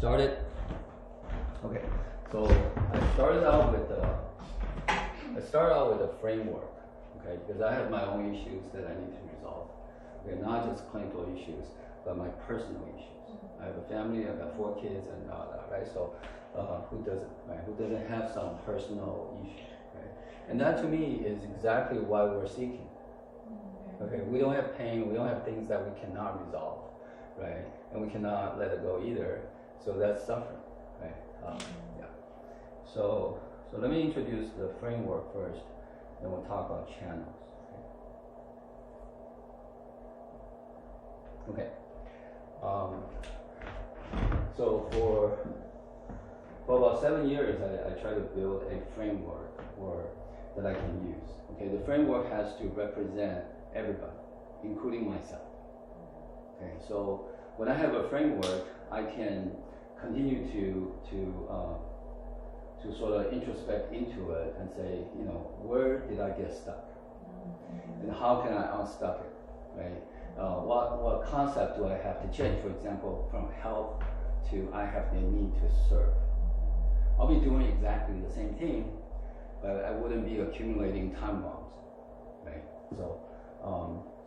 Started. Okay, so I started out with a framework. Okay, because I have my own issues that I need to resolve. Okay, not just clinical issues, but my personal issues. I have a family. I've got 4 kids, and right. So who doesn't, right? Who doesn't have some personal issues, right? And that to me is exactly why we're seeking. Okay, we don't have pain. We don't have things that we cannot resolve, right? And we cannot let it go either. So that's suffering, right? Yeah. So let me introduce the framework first, then we'll talk about channels. Okay. So for about 7 years, I tried to build a framework that I can use. Okay, the framework has to represent everybody, including myself. Okay, so when I have a framework, I can continue to sort of introspect into it and say, you know, where did I get stuck, and how can I unstuck it, right? What concept do I have to change? For example, from health to I have the need to serve. I'll be doing exactly the same thing, but I wouldn't be accumulating time bombs, right? So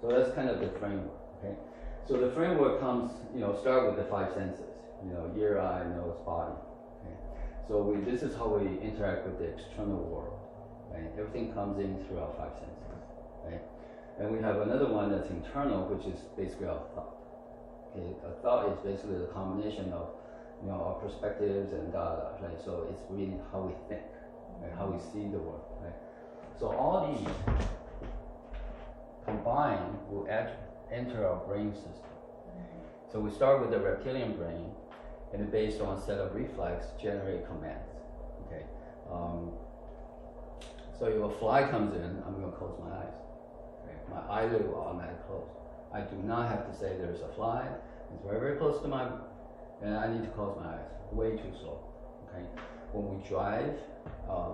that's kind of the framework. Okay, so the framework comes, start with the 5 senses. Ear, eye, nose, body. Okay, so this is how we interact with the external world, right? Everything comes in through our 5 senses, right? And we have another one that's internal, which is basically our thought. Okay, a thought is basically the combination of, our perspectives and data, right? So it's really how we think, right? How we see the world, right? So all these combined will enter our brain system. So we start with the reptilian brain, and based on a set of reflex, generate commands. Okay. So if a fly comes in, I'm going to close my eyes. Okay. My eyelid will automatically close. I do not have to say there's a fly. It's very, very close to my, and I need to close my eyes. Way too slow. Okay. When we drive,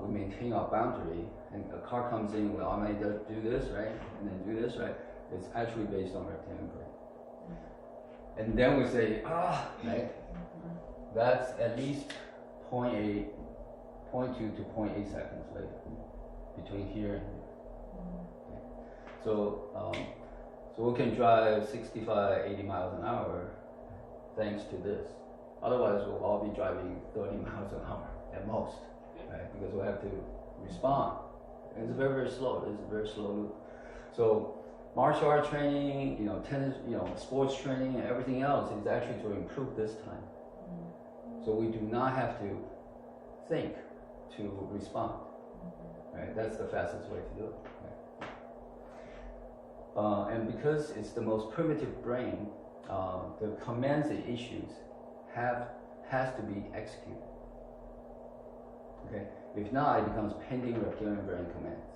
we maintain our boundary, and a car comes in, we automatically do this, right, and then do this, right. It's actually based on reptilian brain. And then we say, right? That's at least 0.2 to 0.8 seconds later, between here and here. Okay. So we can drive 65, 80 miles an hour thanks to this. Otherwise, we'll all be driving 30 miles an hour at most, right? Because we have to respond. And it's very, very slow. It's a very slow loop. So martial art training, tennis, sports training, and everything else is actually to improve this time. So we do not have to think to respond, right? That's the fastest way to do it. Right? And because it's the most primitive brain, the commands and issues has to be executed. Okay. If not, it becomes pending reptilian brain commands,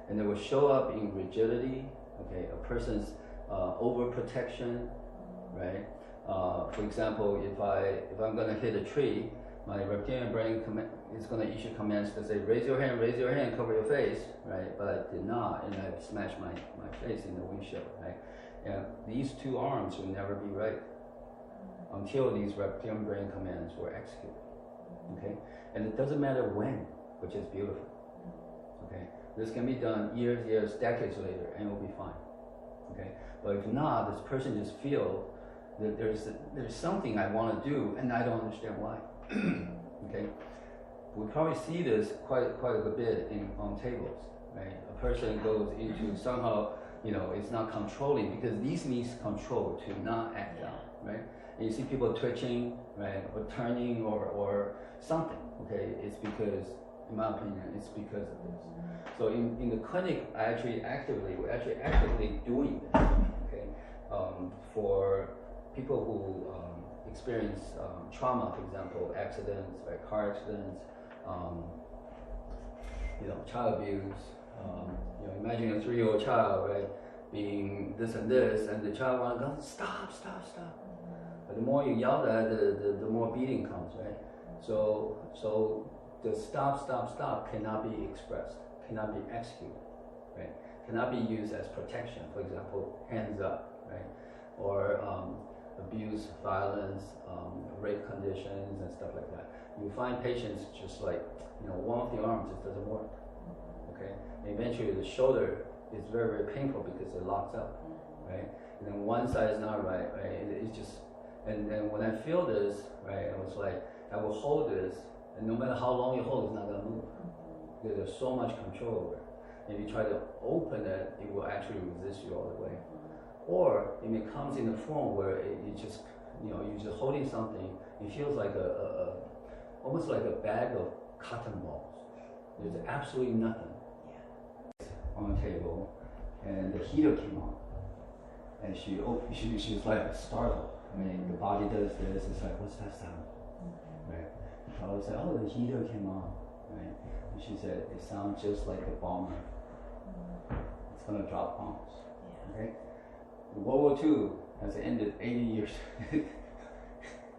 and they will show up in rigidity. Okay, a person's overprotection, right? For example, if I'm going to hit a tree, my reptilian brain is going to issue commands to say, raise your hand, cover your face, right? But I did not, and I smashed my face in the windshield, right? And these 2 arms will never be right until these reptilian brain commands were executed, okay? And it doesn't matter when, which is beautiful, okay? This can be done years, decades later, and it will be fine, okay? But if not, this person just feel that there's something I want to do, and I don't understand why, okay? We probably see this quite a bit on tables, right? A person goes into somehow, it's not controlling, because these needs control to not act out, right? And you see people twitching, right, or turning, or something, okay? It's because, in my opinion, it's because of this. So in the clinic, we're actually actively doing this, okay? For people who experience trauma, for example, accidents, right, car accidents, child abuse. Imagine a 3-year-old child, right, being this and this, and the child wants to go, stop. But the more you yell at it, the more beating comes, right? So the stop cannot be expressed, cannot be executed, right? Cannot be used as protection. For example, hands up, right? Or abuse, violence, rape conditions, and stuff like that. You find patients just like, one of the arms just doesn't work. Okay, and eventually the shoulder is very, very painful because it locks up, right? And then one side is not right, right? It's just, and then when I feel this, right, I was like, I will hold this, and no matter how long you hold, it's not gonna move because there's so much control over it. If you try to open it, it will actually resist you all the way. Or if it comes in a form where it just, you're just holding something, it feels like almost like a bag of cotton balls. There's absolutely nothing on the table, and the heater came on, and she was like startled. I mean, the body does this. It's like, what's that sound? Right? So I was like, oh, the heater came on, right? And she said, it sounds just like a bomber. It's gonna drop bombs. Okay? World War II has ended 80 years.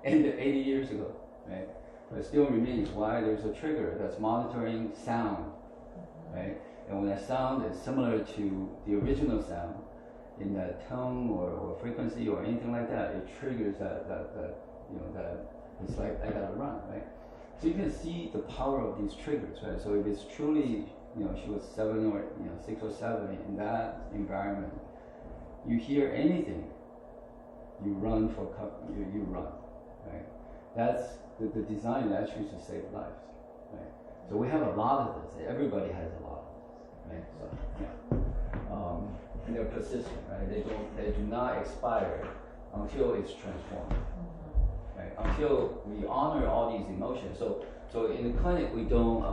ended 80 years ago, right? But it still remains. Why? There's a trigger that's monitoring sound, right? And when that sound is similar to the original sound, in that tone or frequency or anything like that, it triggers that it's like I gotta run, right? So you can see the power of these triggers, right? So if it's truly, she was 7 or 6 or 7 in that environment, you hear anything, you run for cover, you run, right? That's the design actually to save lives, right? So we have a lot of this. Everybody has a lot of this, right? So yeah. And they're persistent, right? They do not expire until it's transformed, right? Until we honor all these emotions. So in the clinic we don't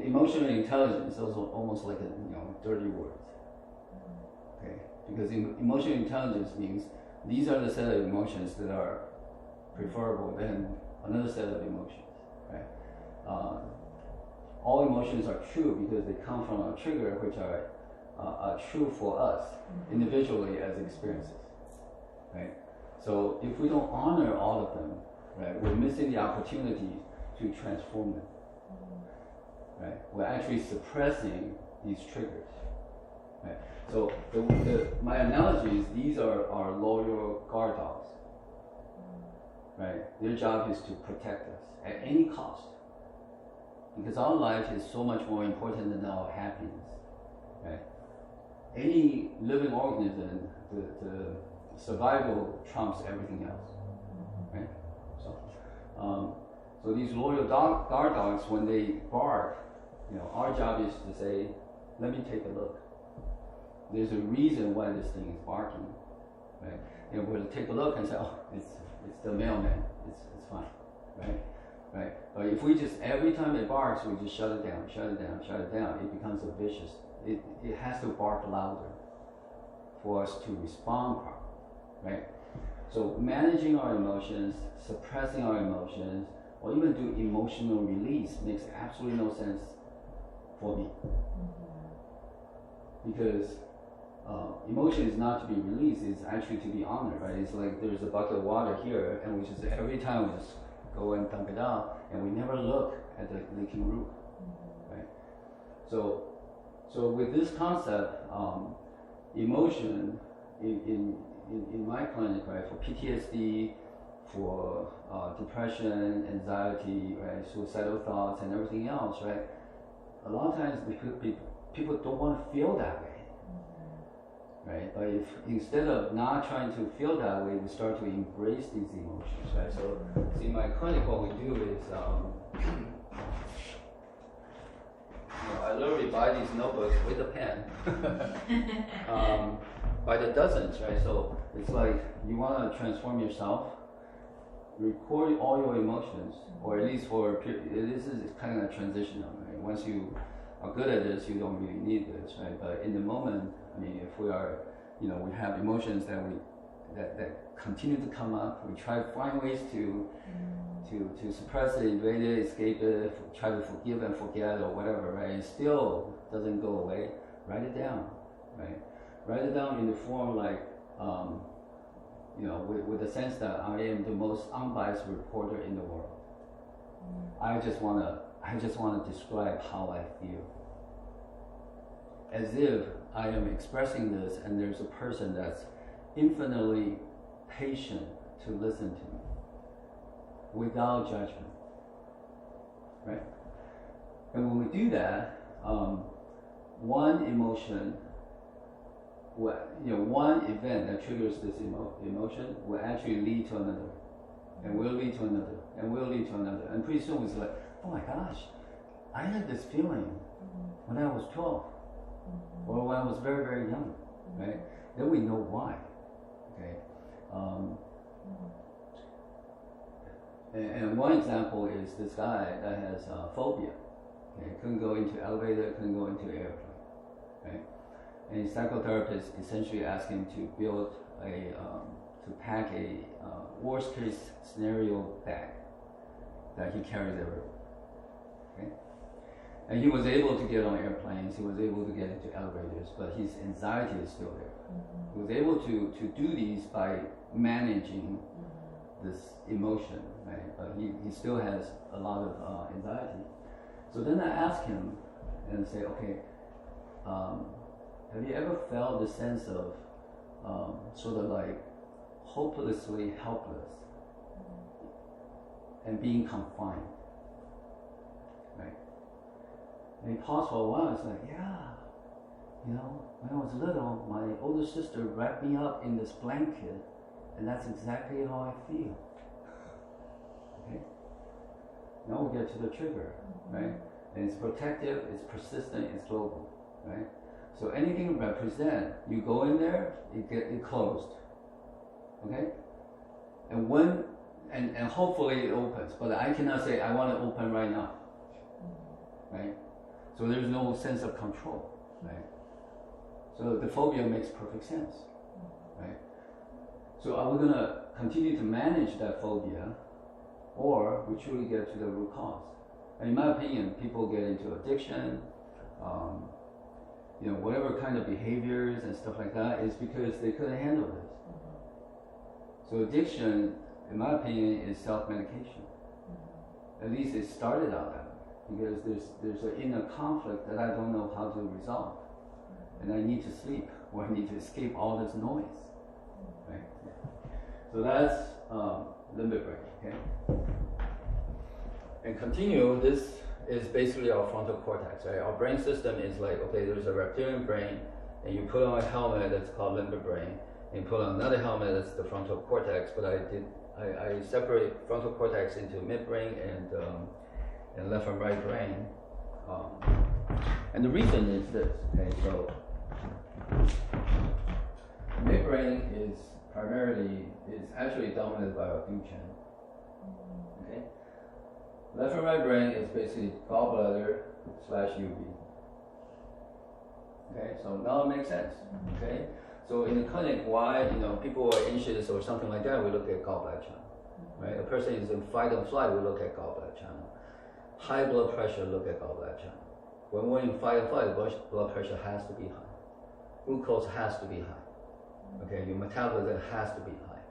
emotional intelligence is also almost like a dirty word, okay? Because emotional intelligence means these are the set of emotions that are preferable than another set of emotions, right? All emotions are true because they come from a trigger which are true for us individually as experiences, right? So if we don't honor all of them, right, we're missing the opportunity to transform them, right? We're actually suppressing these triggers, right? So my analogy is these are our loyal guard dogs, right? Their job is to protect us at any cost. Because our life is so much more important than our happiness, right? Any living organism, the survival trumps everything else, right? So these loyal guard dogs, when they bark, our job is to say, let me take a look. There's a reason why this thing is barking, right? And we'll take a look and say, oh, it's the mailman. It's fine, right? Right? But if we just, every time it barks, we just shut it down, it becomes a vicious. It has to bark louder for us to respond properly, right? So managing our emotions, suppressing our emotions, or even do emotional release makes absolutely no sense for me. Because emotion is not to be released, it's actually to be honored, right? It's like there's a bucket of water here, and we just, every time we just go and dump it out, and we never look at the leaking roof, right? So with this concept, emotion in my clinic, right, for PTSD, for depression, anxiety, right, suicidal thoughts, and everything else, right? A lot of times people don't want to feel that way, right? But if instead of not trying to feel that way, we start to embrace these emotions, right? So, see, in my clinic, what we do is, I literally buy these notebooks with a pen, by the dozens, right? So it's like you want to transform yourself, record all your emotions, or at least for this is kind of transitional, right? Once you are good at this, you don't really need this, right? But in the moment, I mean, if we are, we have emotions that continue to come up. We try to find ways to suppress it, evade it, escape it, try to forgive and forget or whatever, right? It still doesn't go away. Write it down, right? Write it down in the form like, with the sense that I am the most unbiased reporter in the world. I just wanna describe how I feel, as if I am expressing this, and there's a person that's infinitely patient to listen to me without judgment, right? And when we do that, one emotion, one event that triggers this emotion will actually lead to another, and will lead to another, and will lead to another, and pretty soon it's like, oh my gosh, I had this feeling when I was 12, or when I was very, very young, right? Then we know why, okay? And one example is this guy that has phobia. Okay? Couldn't go into elevator, couldn't go into airplane, right? And his psychotherapist essentially asked him to build to pack a worst case scenario bag that he carries everywhere. Okay? And he was able to get on airplanes, he was able to get into elevators, but his anxiety is still there. He was able to do these by managing this emotion, right? But he still has a lot of anxiety. So then I asked him and say, okay, have you ever felt the sense of sort of like hopelessly helpless and being confined, right? And he paused for a while. It's like, yeah, when I was little, my older sister wrapped me up in this blanket, and that's exactly how I feel. Okay. Now we get to the trigger, right? And it's protective, it's persistent, it's global, right? So anything represent, you go in there, it closed, okay? And when, and hopefully it opens, but I cannot say I want to open right now, right? So there's no sense of control, right? So the phobia makes perfect sense, right? So are we going to continue to manage that phobia, or we truly get to the root cause? And in my opinion, people get into addiction, whatever kind of behaviors and stuff like that is because they couldn't handle this. So addiction, in my opinion, is self-medication. At least it started out that way, because there's an inner conflict that I don't know how to resolve. And I need to sleep, or I need to escape all this noise, right? So that's limbic brain, okay? And continue, this is basically our frontal cortex, right? Our brain system is like, okay, there's a reptilian brain, and you put on a helmet that's called limbic brain, and you put on another helmet that's the frontal cortex, but I separate frontal cortex into midbrain and left and right brain. And the reason is this, okay, so midbrain is actually dominated by our Duchenne. Okay? Left and right brain is basically gallbladder / UV. Okay, so now it makes sense. Okay? So in the clinic, why people are anxious or something like that, we look at gallbladder channel. Right? A person is in fight or flight, we look at gallbladder channel. High blood pressure, look at gallbladder channel. When we're in fight or flight, blood pressure has to be high. Glucose has to be high. Okay, your metabolism has to be high.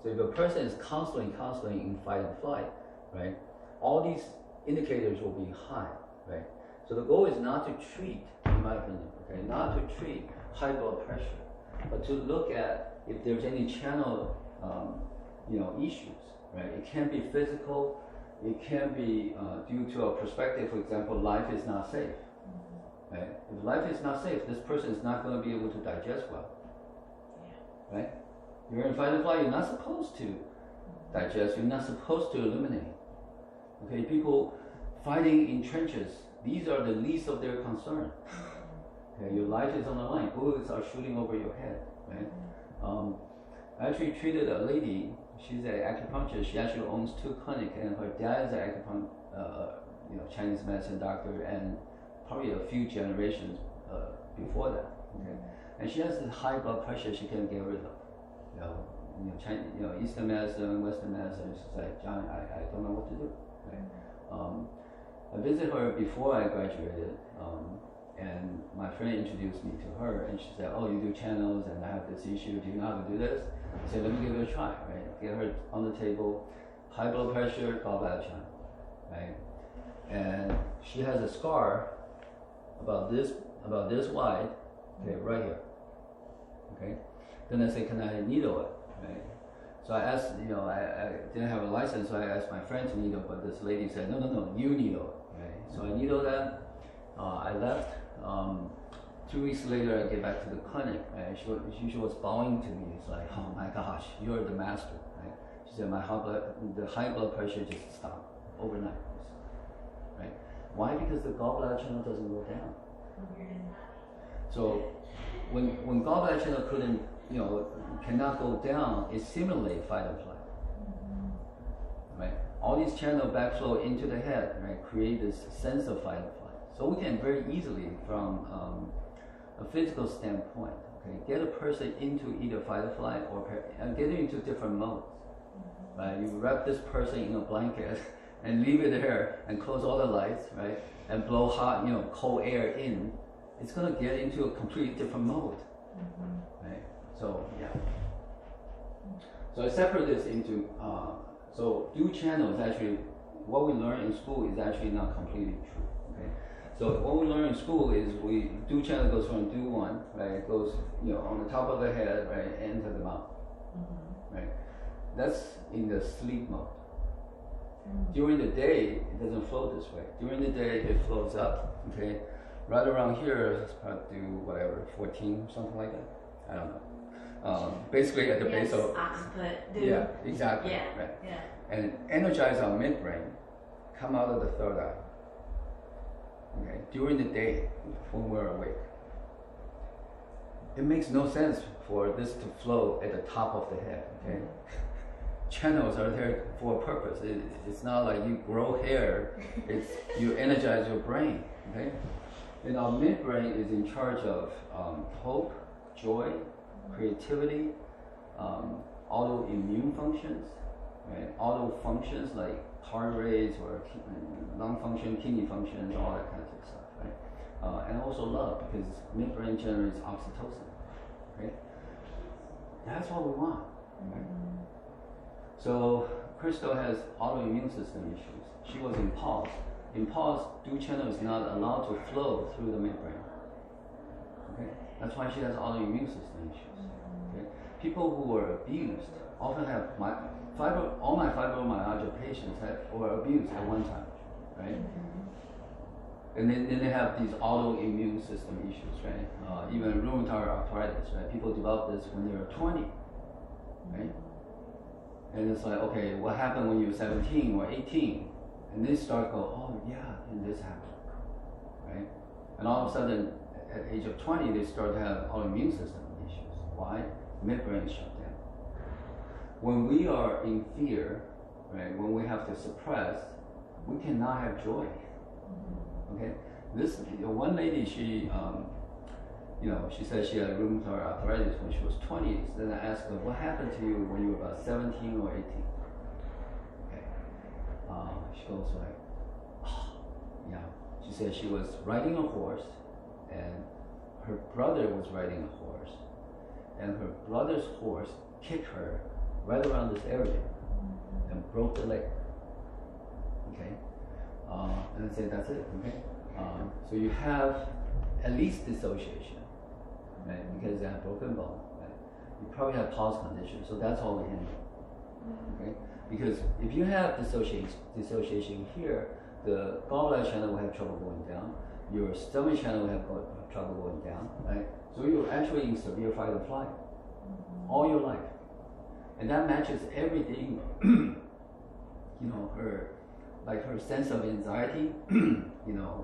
So if a person is constantly in fight or flight, right, all these indicators will be high, right? So the goal is not to treat, in my opinion, okay, not to treat high blood pressure, but to look at if there's any channel, issues, right? It can be physical, it can be due to a perspective. For example, life is not safe, right? If life is not safe, this person is not going to be able to digest well, right? You're in fight or flight, you're not supposed to digest, you're not supposed to eliminate. Okay, people fighting in trenches, these are the least of their concern. Okay, your life is on the line, bullets are shooting over your head, right? I actually treated a lady, she's an acupuncturist, she actually owns 2 clinics, and her dad's an Chinese medicine doctor, and probably a few generations before that. Okay, and she has this high blood pressure she can't get rid of. Eastern medicine, Western medicine. She's like, John, I don't know what to do. Right? I visited her before I graduated, and my friend introduced me to her, and she said, oh, you do channels, and I have this issue, do you know how to do this? I said, let me give it a try, right? Get her on the table, high blood pressure, gallbladder channel, right? And she has a scar about this wide, okay, right here. Okay, then I say, can I needle it? Right. So I asked, I didn't have a license, so I asked my friend to needle, but this lady said, no, you needle it. Right. So I needled that. I left. 2 weeks later, I get back to the clinic. Right. She was bowing to me. It's like, oh my gosh, you're the master. Right. She said, the high blood pressure just stopped overnight. Right. Why? Because the gallbladder channel doesn't go down. So when gallbladder channel cannot go down, it simulates fight or flight. Right? All these channels backflow into the head, right? Create this sense of fight or flight. So we can very easily, from a physical standpoint, okay, get a person into either fight or flight or get it into different modes. Right? You wrap this person in a blanket and leave it there and close all the lights, right? And blow hot, cold air in. It's gonna get into a completely different mode, right? So yeah. So I separate this into. So dual channel is actually what we learn in school is actually not completely true. Okay. So what we learn in school is dual channel goes from dual one, right? It goes on the top of the head, right, and to the mouth, right? That's in the sleep mode. During the day, it doesn't flow this way. During the day, it flows up. Okay. Right around here, it's probably do whatever, 14, something like that. I don't know. Basically at the base of occiput. Yeah, exactly. Yeah. Right. Yeah. And energize our midbrain, come out of the third eye. Okay. During the day, when we're awake, it makes no sense for this to flow at the top of the head. Okay. Channels are there for a purpose. It's not like you grow hair. It's you energize your brain. Okay. And our midbrain is in charge of hope, joy, creativity, autoimmune functions, right? Auto functions like heart rates or lung function, kidney functions, all that kinds of stuff, right? And also love, because midbrain generates oxytocin, right? That's what we want, right? So Crystal has autoimmune system issues. She was in pause. In pause, dual channel is not allowed to flow through the midbrain. Okay, that's why she has autoimmune system issues. Okay, people who were abused often have all my fibromyalgia patients were abused at one time, right? And then they have these autoimmune system issues, right? Even rheumatoid arthritis, right? People develop this when they were 20, right? And it's like, okay, what happened when you were 17 or 18? And they start go, oh yeah, and this happened, right? And all of a sudden, at the age of 20, they start to have autoimmune system issues. Why? Midbrain is shut down. When we are in fear, right? When we have to suppress, we cannot have joy. Okay. This one lady, she said she had rheumatoid arthritis when she was 20. So then I asked her, what happened to you when you were about 17 or 18? She goes like, oh, yeah. She said she was riding a horse, and her brother was riding a horse, and her brother's horse kicked her right around this area and broke the leg. Okay, and I said that's it. Okay, so you have at least dissociation, right? Because they have broken bone. Right? You probably have pause condition, so that's all we handle. Okay. Because if you have dissociation here, the gallbladder channel will have trouble going down, your stomach channel will have trouble going down, right? So you're actually in severe fight or flight all your life. And that matches everything, her sense of anxiety,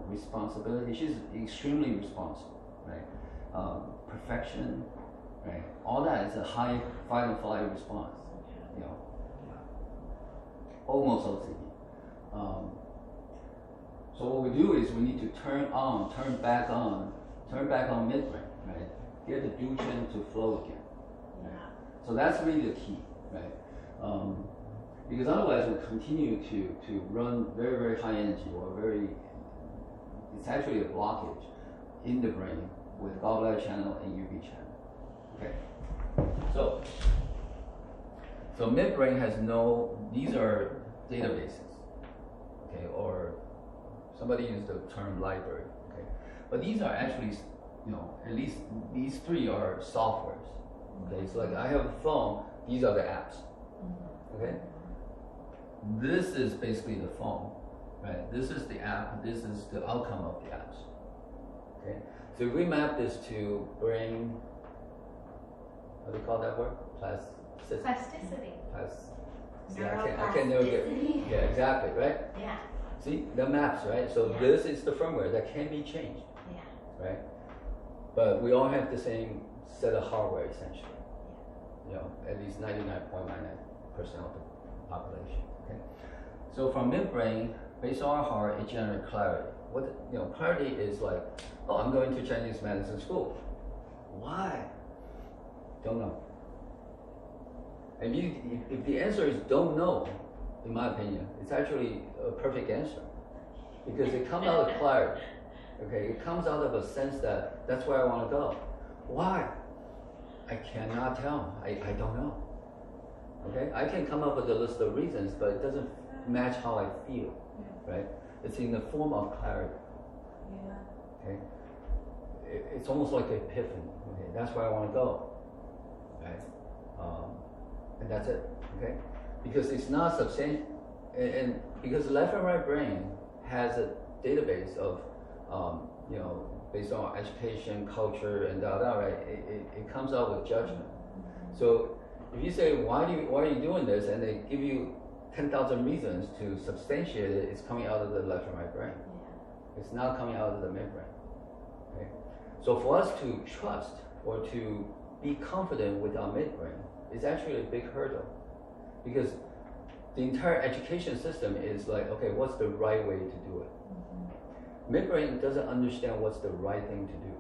responsibility. She's extremely responsible, right? Perfection, right? All that is a high fight or flight response, almost OCD. So what we do is we need to turn back on midbrain, right? Get the dual channel to flow again. Right? So that's really the key, right? Because otherwise we'll continue to run very, very high energy it's actually a blockage in the brain with gallbladder channel and UV channel. Okay. So midbrain has these are databases, okay, or somebody used the term library, okay, but these are actually, at least these three are softwares. Okay, so like I have a phone, these are the apps. Okay, this is basically the phone, right? This is the app, this is the outcome of the apps. Okay, so if we map this to brain, what do you call that word? Plasticity. Yeah, I can't never get. Yeah, exactly, right? Yeah. See, the maps, right? So Yeah. this is the firmware that can be changed, Yeah. right? But we all have the same set of hardware essentially. At least 99.99% of the population. Okay. So from midbrain, based on our heart, it generates clarity. Clarity is like, oh, I'm going to Chinese medicine school. Why? Don't know. And if the answer is don't know, in my opinion, it's actually a perfect answer. Because it comes out of clarity. Okay, it comes out of a sense that that's where I want to go. Why? I cannot tell. I don't know. Okay, I can come up with a list of reasons, but it doesn't match how I feel. Right? It's in the form of clarity. Okay, it's almost like an epiphany. Okay, that's where I want to go. Right? And that's it. Okay, because it's not substantial, and because left and right brain has a database of based on education, culture, and right? It comes out with judgment. So if you say, why are you doing this, and they give you 10,000 reasons to substantiate it, it's coming out of the left and right brain. Yeah. It's not coming out of the midbrain. Okay? So for us to trust or to be confident with our midbrain is actually a big hurdle, because the entire education system is like, okay, what's the right way to do it? Midbrain doesn't understand what's the right thing to do.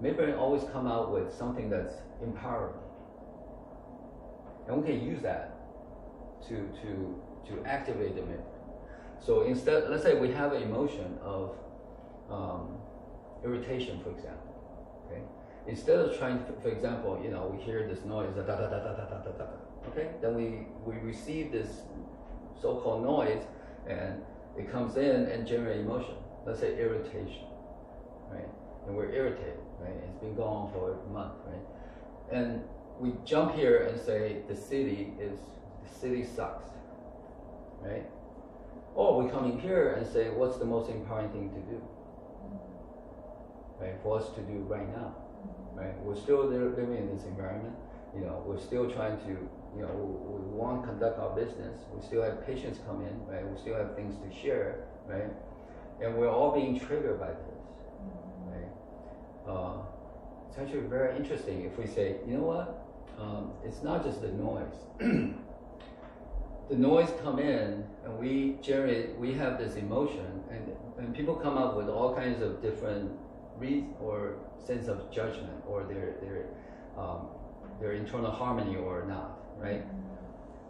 Midbrain always come out with something that's empowering. And we can use that to activate the midbrain. So instead, let's say we have an emotion of irritation, for example. Okay? Instead of trying to, for example, we hear this noise, da da da da da da da da. Okay? Then we receive this so-called noise, and it comes in and generates emotion. Let's say irritation, right? And we're irritated, right? It's been going on for a month, right? And we jump here and say the city sucks, right? Or we come in here and say, what's the most empowering thing to do, right? For us to do right now, right? We're still living in this environment. We're still trying to, we want to conduct our business. We still have patients come in, right? We still have things to share, right? And we're all being triggered by this, right? It's actually very interesting if we say, you know what? It's not just the noise. The noise come in, and we have this emotion, and people come up with all kinds of different reasons or sense of judgment, or their internal harmony or not, right?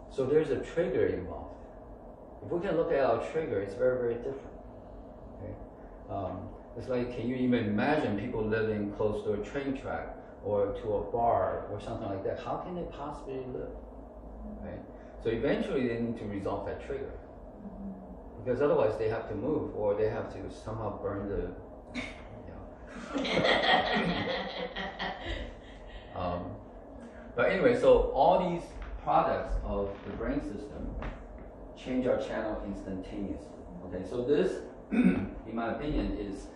So there's a trigger involved. If we can look at our trigger, it's very, very different. Okay? It's like, can you even imagine people living close to a train track or to a bar or something like that? How can they possibly live, right? So eventually they need to resolve that trigger, because otherwise they have to move, or they have to somehow burn the, But anyway, so all these products of the brain system change our channel instantaneously. Okay, so this, in my opinion, is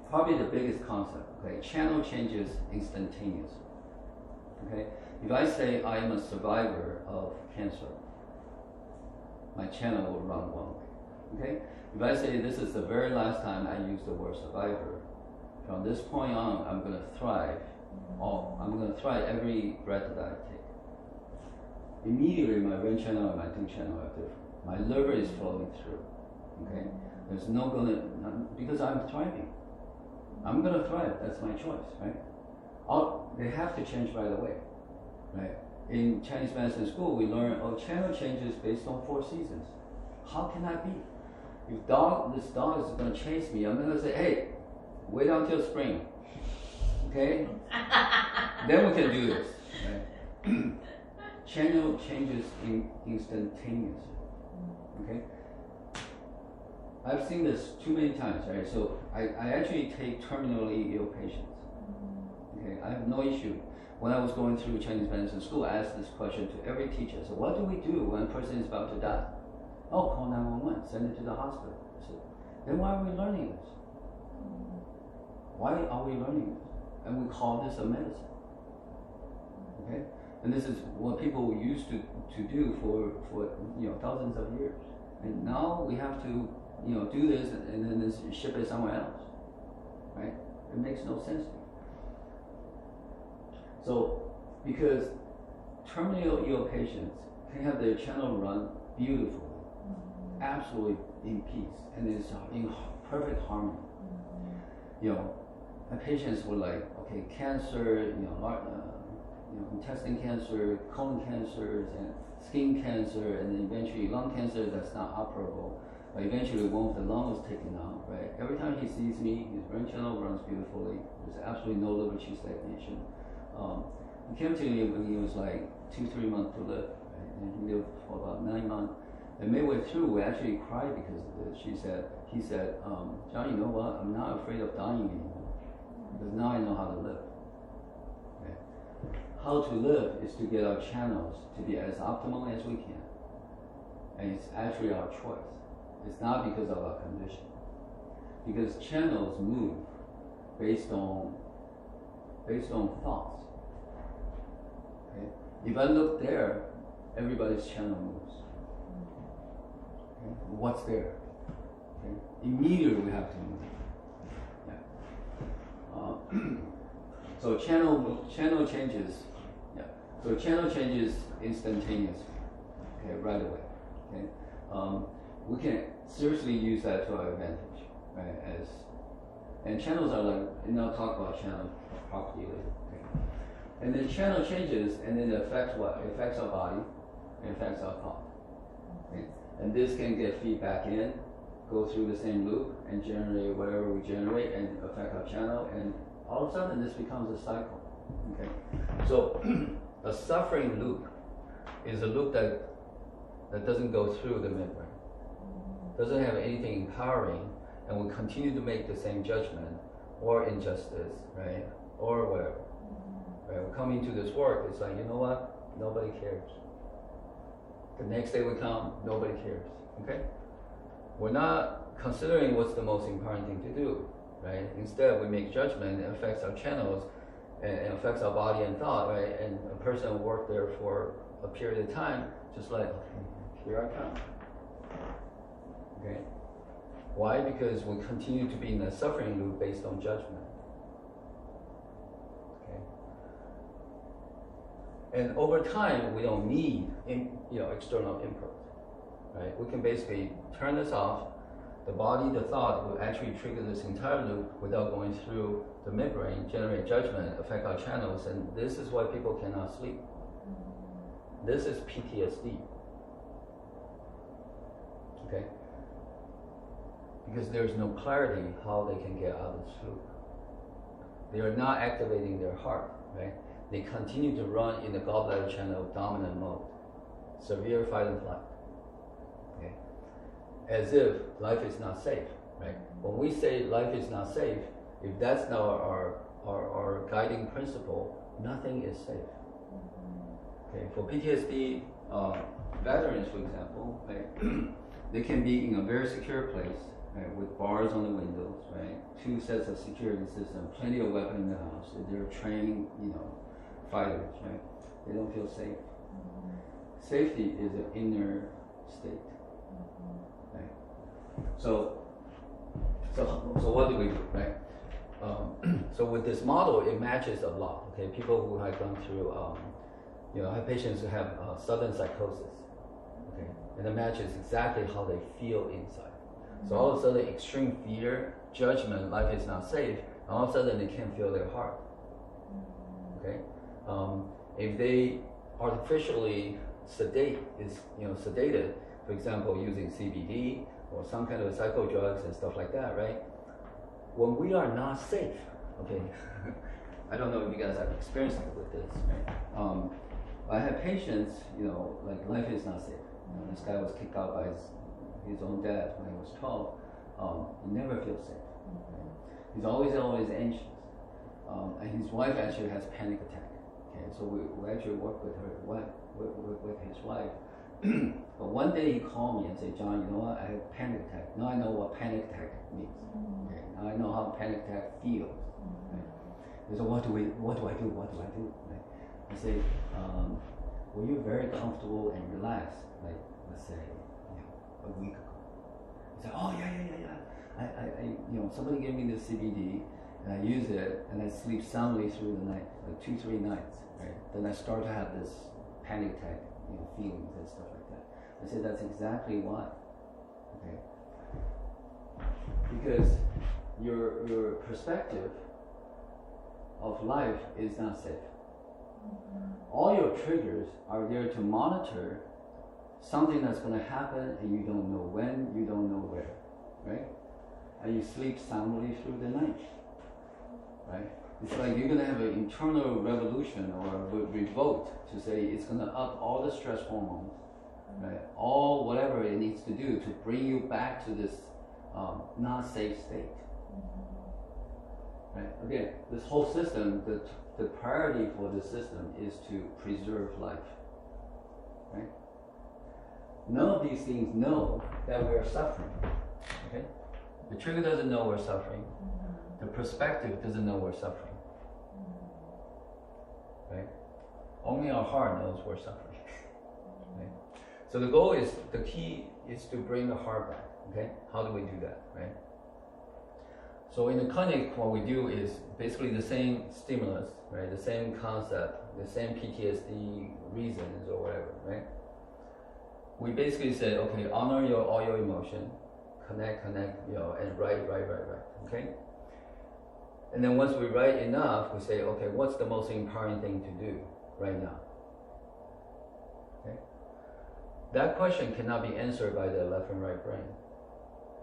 probably the biggest concept. Okay, channel changes instantaneously. Okay, if I say I am a survivor of cancer, my channel will run one way. Okay, if I say this is the very last time I use the word survivor, from this point on, I'm going to thrive. I'm going to thrive every breath that I take. Immediately, my brain channel and my tongue channel are different. My liver is flowing through. Okay, there's because I'm thriving. I'm going to thrive. That's my choice, right? They have to change right away, right? In Chinese medicine school, we learn channel changes based on 4 seasons. How can that be? If this dog is going to chase me, I'm going to say, hey, wait until spring. Okay? Then we can do this. Right? Channel changes instantaneously. Okay? I've seen this too many times, right? So I actually take terminally ill patients. Okay, I have no issue. When I was going through Chinese medicine school, I asked this question to every teacher. So what do we do when a person is about to die? Oh, call 911, send it to the hospital. So, then why are we learning this? Why are we learning this? And we call this a medicine. Okay? And this is what people used to do for thousands of years. And now we have to do this and then ship it somewhere else. Right? It makes no sense to me. So, because terminally ill patients can have their channel run beautifully, absolutely in peace, and it's in perfect harmony. And patients were like, okay, cancer, intestine cancer, colon cancers, and skin cancer, and then eventually lung cancer that's not operable. But eventually one of the lung was taken out, right? Every time he sees me, his brain channel runs beautifully. There's absolutely no liver qi stagnation. He came to me when he was like 2-3 months to live, right? And he lived for about 9 months. And midway through, we actually cried because of this. He said, John, you know what? I'm not afraid of dying anymore because now I know how to live. Okay? How to live is to get our channels to be as optimal as we can, and it's actually our choice. It's not because of our condition, because channels move based on thoughts. Okay? If I look there, everybody's channel moves. Okay? What's there? Okay? Immediately we have to move. Yeah. So channel changes. Yeah. So channel changes instantaneously. Okay, right away. Okay. We can seriously use that to our advantage, right? And channels are like, and I'll talk about channel property later. Okay. And then channel changes, and then it affects what? It affects our body, it affects our thought. Okay. And this can get feedback in, go through the same loop, and generate whatever we generate, and affect our channel, and all of a sudden this becomes a cycle. Okay. So a suffering loop is a loop that doesn't go through the midbrain, doesn't have anything empowering, and will continue to make the same judgment or injustice, right? Or whatever. Right? We come into this work, it's like, you know what? Nobody cares. The next day we come, nobody cares. Okay? We're not considering what's the most important thing to do, right? Instead, we make judgment, it affects our channels, and it affects our body and thought, right? And a person will work there for a period of time, just like, okay, here I come. Okay? Why? Because we continue to be in a suffering loop based on judgment. Okay? And over time, we don't need external input. Right? We can basically turn this off. The body, the thought will actually trigger this entire loop without going through the midbrain, generate judgment, affect our channels, and this is why people cannot sleep. This is PTSD. Okay? Because there's no clarity how they can get out of this loop. They are not activating their heart, right? They continue to run in the gallbladder channel dominant mode, severe fight and flight. Okay? As if life is not safe, right? When we say life is not safe, if that's not our guiding principle, nothing is safe. Okay? For PTSD veterans, for example, right? They can be in a very secure place, right, with bars on the windows, right? 2 sets of security systems, plenty of weapons in the house. They're trained, fighters, right? They don't feel safe. Safety is an inner state, right? So what do we do, right? So with this model, it matches a lot. Okay, people who have gone through, have patients who have sudden psychosis. Okay, and it matches exactly how they feel inside. So all of a sudden, extreme fear, judgment, life is not safe, and all of a sudden they can't feel their heart. Okay, if they artificially sedated, for example, using CBD or some kind of psycho drugs and stuff like that, right? When we are not safe, okay, I don't know if you guys have experience with this, right? I have patients, like life is not safe. This guy was kicked out by his own dad when he was 12. he never feels safe. Okay? He's always anxious. And his wife actually has panic attack. Okay, so we actually work with her, with his wife. But one day he called me and said, John, you know what? I have panic attack. Now I know what panic attack means. Okay, now I know how panic attack feels. Right? He said, what do I do? Right? I say, were you very comfortable and relaxed, like let's say, a week ago? He said, oh yeah. I somebody gave me this CBD. And I use it, and I sleep soundly through the night, like 2-3 nights, right? Then I start to have this panic attack, feelings and stuff like that. I said that's exactly why, okay? Because your perspective of life is not safe. All your triggers are there to monitor something that's going to happen, and you don't know when, you don't know where, right? And you sleep soundly through the night. Right? It's like you're going to have an internal revolution or a revolt to say it's going to up all the stress hormones, right? All whatever it needs to do to bring you back to this not safe state. Right? Again, this whole system, the priority for the system is to preserve life. Right? None of these things know that we're suffering. Okay? The trigger doesn't know we're suffering. The perspective doesn't know we're suffering. Right? Only our heart knows we're suffering. Right? So the key is to bring the heart back. Okay? How do we do that? Right? So in the clinic, what we do is basically the same stimulus, right? The same concept, the same PTSD reasons or whatever, right? We basically say, okay, honor all your emotion, connect, and write, okay? And then once we write enough, we say, okay, what's the most empowering thing to do right now? Okay? That question cannot be answered by the left and right brain.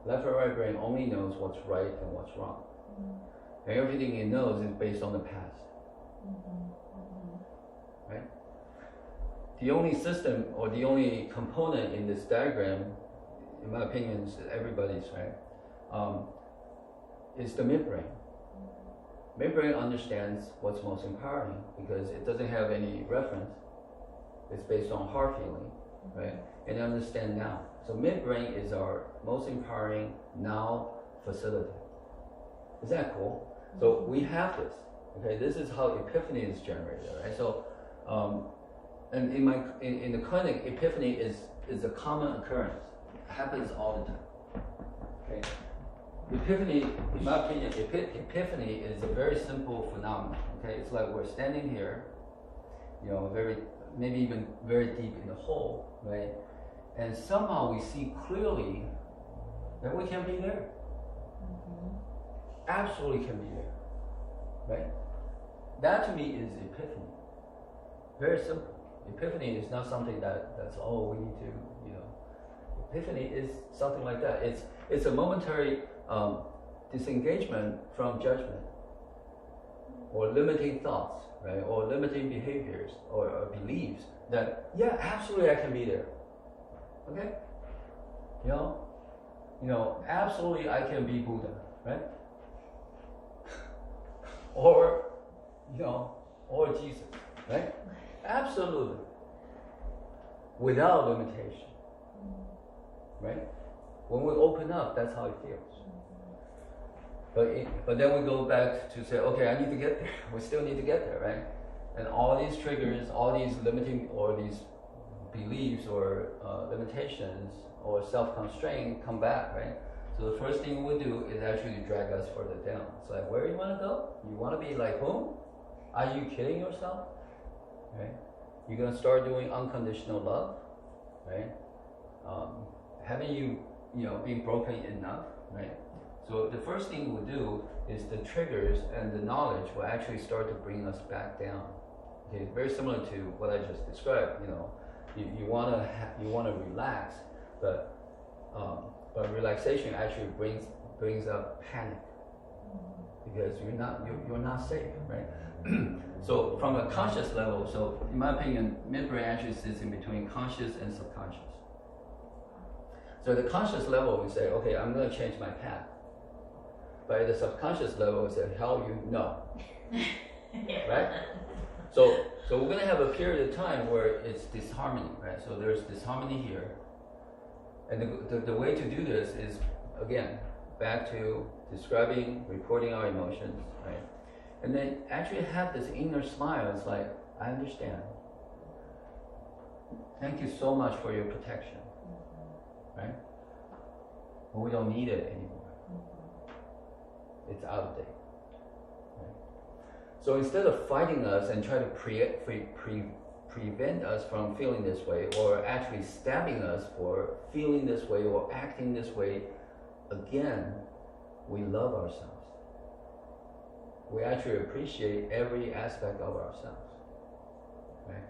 Left and right brain only knows what's right and what's wrong. And everything it knows is based on the past. Right? The only system or the only component in this diagram, in my opinion, is everybody's, right, is the midbrain. Midbrain understands what's most empowering because it doesn't have any reference. It's based on heart feeling, right? And understand now. So midbrain is our most empowering now facility. Is that cool? So we have this. Okay, this is how epiphany is generated, right? So, and in the clinic, epiphany is a common occurrence. It happens all the time. Okay. Epiphany, in my opinion, epiphany is a very simple phenomenon. Okay, it's like we're standing here, maybe even very deep in the hole, right? And somehow we see clearly that we can be there. Absolutely can be there, right? That to me is epiphany. Very simple. Epiphany is not something that's we need to, Epiphany is something like that. It's a momentary disengagement from judgment or limiting thoughts, right? Or limiting behaviors or beliefs that, yeah, absolutely I can be there. Okay? Absolutely I can be Buddha, right? or Jesus, right? Absolutely. Without limitation. Right? When we open up, that's how it feels. But then we go back to say, okay, I need to get there. We still need to get there, right? And all these triggers, all these limiting or these beliefs or limitations or self-constraint come back, right? So the first thing we do is actually drag us further down. It's like, where do you want to go? You want to be like whom? Are you kidding yourself? Right? You're going to start doing unconditional love, right? Haven't you been broken enough, right? So the first thing we'll do is the triggers and the knowledge will actually start to bring us back down. Okay, very similar to what I just described. You want to relax, but relaxation actually brings up panic because you're not safe, right? So from a conscious level, so in my opinion, midbrain actually sits in between conscious and subconscious. So at the conscious level, we say, okay, I'm going to change my path. But at the subconscious level, we say, hell, you know. Right? So we're going to have a period of time where it's disharmony, right? So there's disharmony here. And the way to do this is, again, back to describing, reporting our emotions, right? And then actually have this inner smile. It's like, I understand. Thank you so much for your protection, right? But we don't need it anymore. It's out of date. Right? So instead of fighting us and try to prevent us from feeling this way, or actually stabbing us for feeling this way or acting this way, again, we love ourselves. We actually appreciate every aspect of ourselves. Right?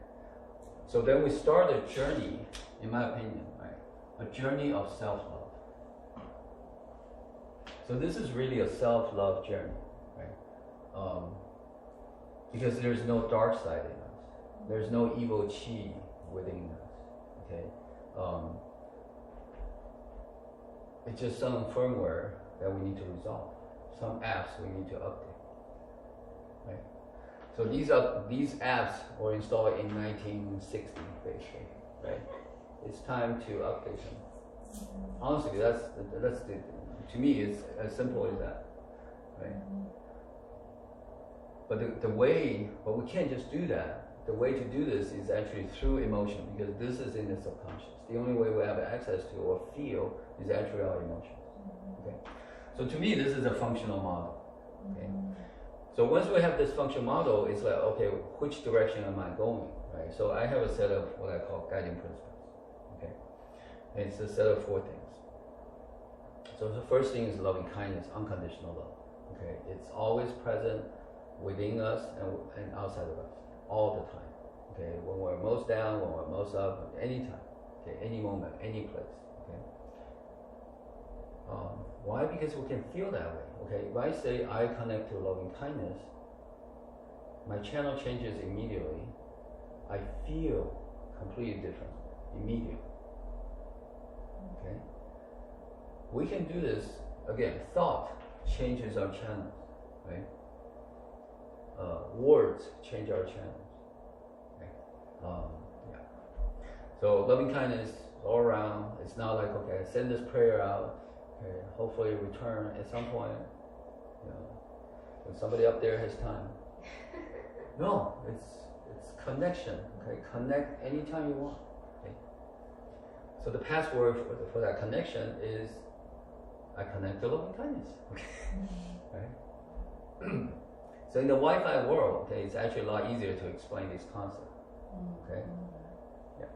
So then we start a journey, in my opinion, right? A journey of self-love. So this is really a self-love journey, right? Because there's no dark side in us. There's no evil chi within us, okay? It's just some firmware that we need to resolve, some apps we need to update, right? So these apps were installed in 1960, basically, right? It's time to update them. Honestly, that's to me, it's as simple as that, right? But but we can't just do that. The way to do this is actually through emotion, because this is in the subconscious. The only way we have access to or feel is actually our emotions. Okay. So to me, this is a functional model. Okay. So once we have this functional model, it's like, okay, which direction am I going, right? So I have a set of what I call guiding principles. Okay. And it's a set of 4 things. So the first thing is loving kindness, unconditional love. Okay. It's always present within us and outside of us, all the time. Okay. When we're most down, when we're most up, anytime. Okay. Any moment, any place. Okay. Why? Because we can feel that way. Okay. If I say I connect to loving kindness, my channel changes immediately. I feel completely different immediately. Okay. We can do this again. Thought changes our channels, right? Words change our channels. Okay? Yeah. So loving kindness all around. It's not like, okay, send this prayer out. Okay, hopefully return at some point. You know, when somebody up there has time. No, it's connection. Okay, connect anytime you want. Okay. So the password for that connection is I connect to loving kindness. Okay. Right? So in the Wi-Fi world, okay, it's actually a lot easier to explain this concept. Okay. Yeah.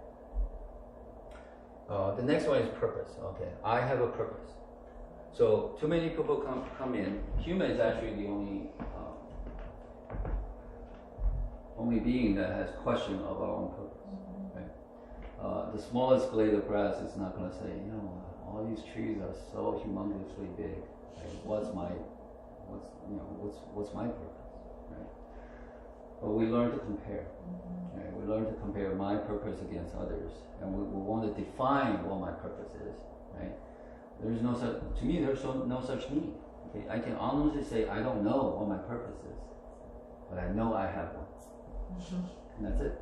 The next one is purpose. Okay, I have a purpose. So too many people come in. Human is actually the only being that has question of our own purpose. Right? The smallest blade of grass is not going to say, you know, all these trees are so humongously big. Right? What's my purpose? Right? But we learn to compare. Right? We learn to compare my purpose against others, and we want to define what my purpose is. Right? There's no such. To me, there's no such need. Okay? I can honestly say I don't know what my purpose is, but I know I have one, and that's it.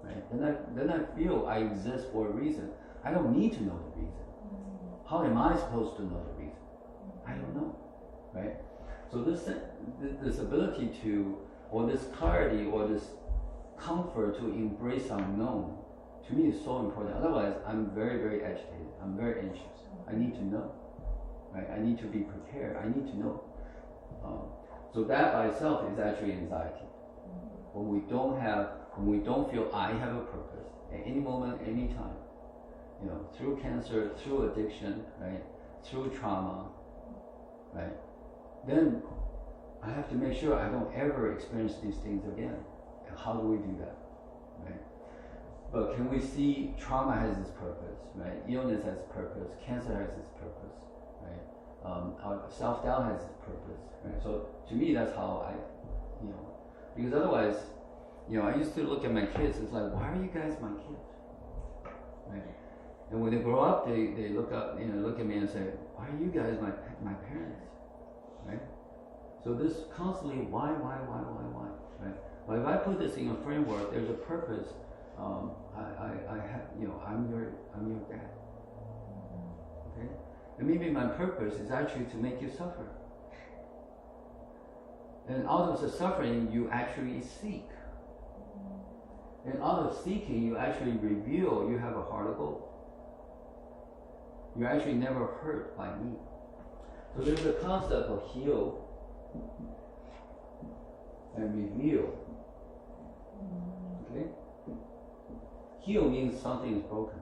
Right? Then I feel I exist for a reason. I don't need to know the reason. How am I supposed to know the reason? I don't know. Right? So this ability to, or this clarity, or this comfort to embrace unknown, to me is so important. Otherwise, I'm very, very agitated. I'm very anxious. I need to know. Right? I need to be prepared. I need to know. So that by itself is actually anxiety. When we don't feel I have a purpose at any moment, any time, you know, through cancer, through addiction, right, through trauma, right, then I have to make sure I don't ever experience these things again. And how do we do that, right? But can we see trauma has its purpose, right? Illness has its purpose, cancer has its purpose, right? Our self-doubt has its purpose, right? So to me, that's how because otherwise, I used to look at my kids, it's like, why are you guys my kids, right? And when they grow up, they look up, look at me and say, why are you guys my parents, right? So this constantly, why, right? But if I put this in a framework, there's a purpose. I have, I'm your dad, okay? And maybe my purpose is actually to make you suffer. And out of the suffering, you actually seek. And out of seeking, you actually reveal you have a heart of gold. You're actually never hurt by me. So there's a concept of heal and reveal. Okay? Heal means something is broken.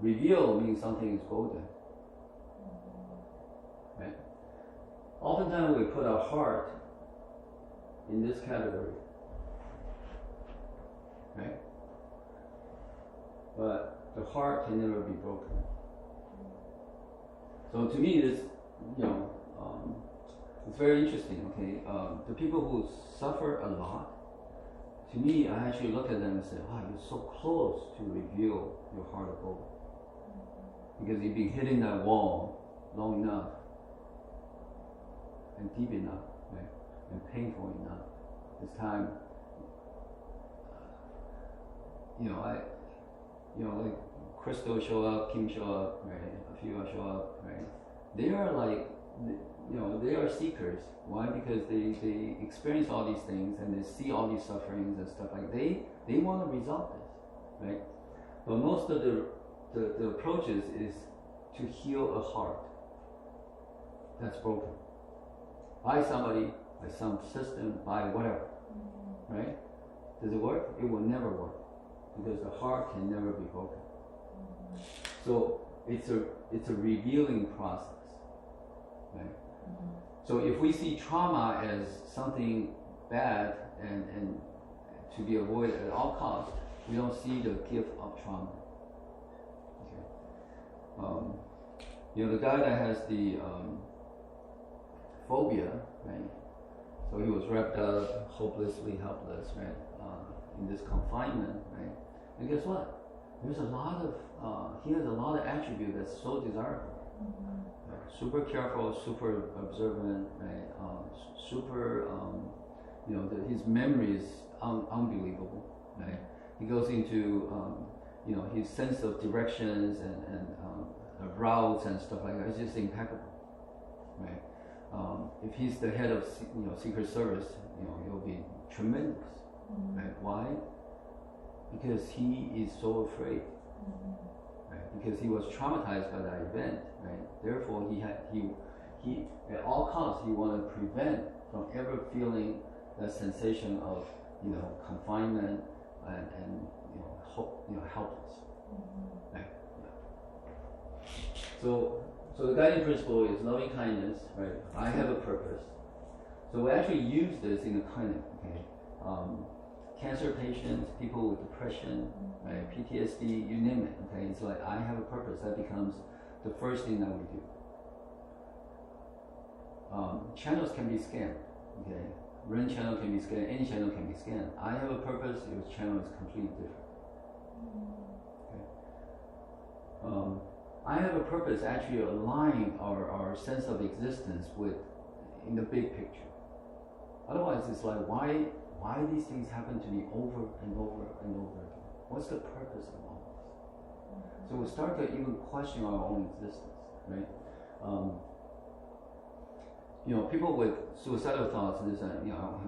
Reveal means something is golden. Right? Oftentimes we put our heart in this category. Right? But the heart can never be broken. So to me, this, it's very interesting. Okay, the people who suffer a lot, to me, I actually look at them and say, "Wow, you're so close to reveal your heart of gold, because you've been hitting that wall long enough, and deep enough, right, and painful enough. It's time." Like Crystal show up, Kim show up, right? A few show up, right? They are like, they are seekers. Why? Because they experience all these things and they see all these sufferings and stuff like that. They want to resolve this, right? But most of the approaches is to heal a heart that's broken by somebody, by some system, by whatever, right? Does it work? It will never work, because the heart can never be broken. So it's a revealing process, right? So if we see trauma as something bad and to be avoided at all costs, we don't see the gift of trauma. Okay. The guy that has the phobia, right? So he was wrapped up, hopelessly helpless, right? In this confinement, right? And guess what? There's a lot of he has a lot of attributes that's so desirable. Right? Super careful, super observant, right? Super, his memory is unbelievable, right? He goes into, his sense of directions and routes and stuff like that. It's just impeccable, right? If he's the head of, Secret Service, it'll be tremendous, right? Why? Because he is so afraid, right? Because he was traumatized by that event, right? Therefore, he at all costs he wanted to prevent from ever feeling that sensation of confinement and helpless, right? Yeah. So the guiding principle is loving kindness, right? I have a purpose. So we actually use this in the clinic, okay? Cancer patients, people with depression, right, PTSD, you name it, okay? It's like, I have a purpose. That becomes the first thing that we do. Channels can be scanned, okay? Ren channel can be scanned, any channel can be scanned. I have a purpose, your channel is completely different. Okay? I have a purpose actually align our sense of existence with in the big picture. Otherwise, it's like, why these things happen to me over and over and over again? What's the purpose of all this? So we start to even question our own existence, right? People with suicidal thoughts and this, I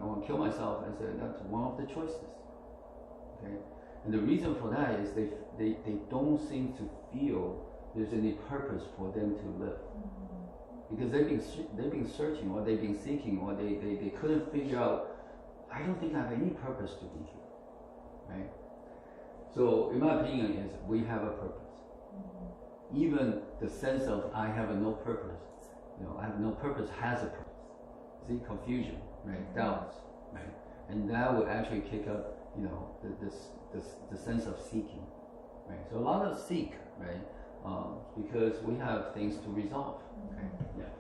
want to kill myself, and say that's one of the choices, okay? And the reason for that is they don't seem to feel there's any purpose for them to live. Because they've been searching, or they've been seeking, or they couldn't figure out, I don't think I have any purpose to be here, right? So in my opinion is, we have a purpose. Even the sense of I have no purpose, I have no purpose has a purpose. See, confusion, right? Doubts, right? And that would actually kick up, the sense of seeking, right? So a lot of seek, right? Because we have things to resolve, okay? Yeah.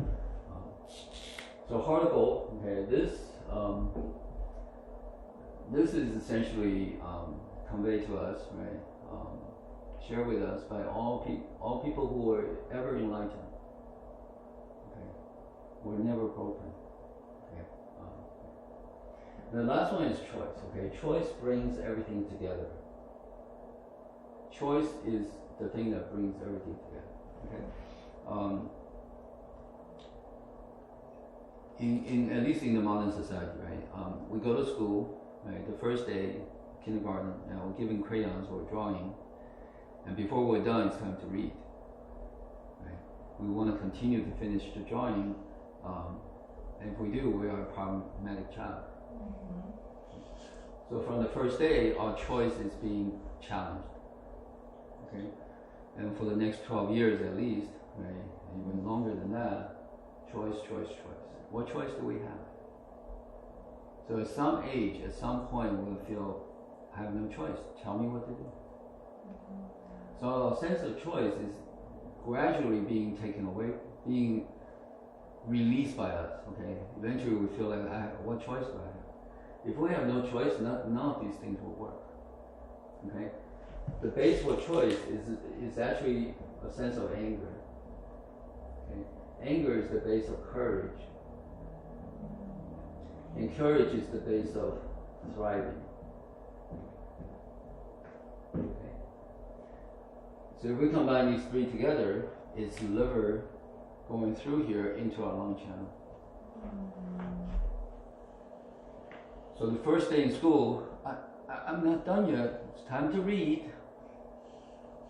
So heart of gold, okay? This is essentially conveyed to us, right? shared with us by all people who were ever enlightened. Okay, were never broken. Okay. The last one is choice. Okay, choice brings everything together. Choice is the thing that brings everything together. Okay. In at least in the modern society, right? We go to school, right? The first day, kindergarten, we're given crayons or drawing, and before we're done, it's time to read. Right? We want to continue to finish the drawing, and if we do, we are a problematic child. Mm-hmm. So from the first day, our choice is being challenged. Okay, and for the next 12 years at least, right? Even longer than that, choice. What choice do we have? So at some age, at some point, we'll feel, I have no choice. Tell me what to do. Mm-hmm. So our sense of choice is gradually being taken away, being released by us. Okay. Eventually, we feel like, what choice do I have? If we have no choice, none of these things will work. Okay. The base for choice is actually a sense of anger. Okay. Anger is the base of courage. And courage is the base of thriving. Okay. So if we combine these three together, it's liver going through here into our lung channel. So the first day in school, I'm not done yet. It's time to read.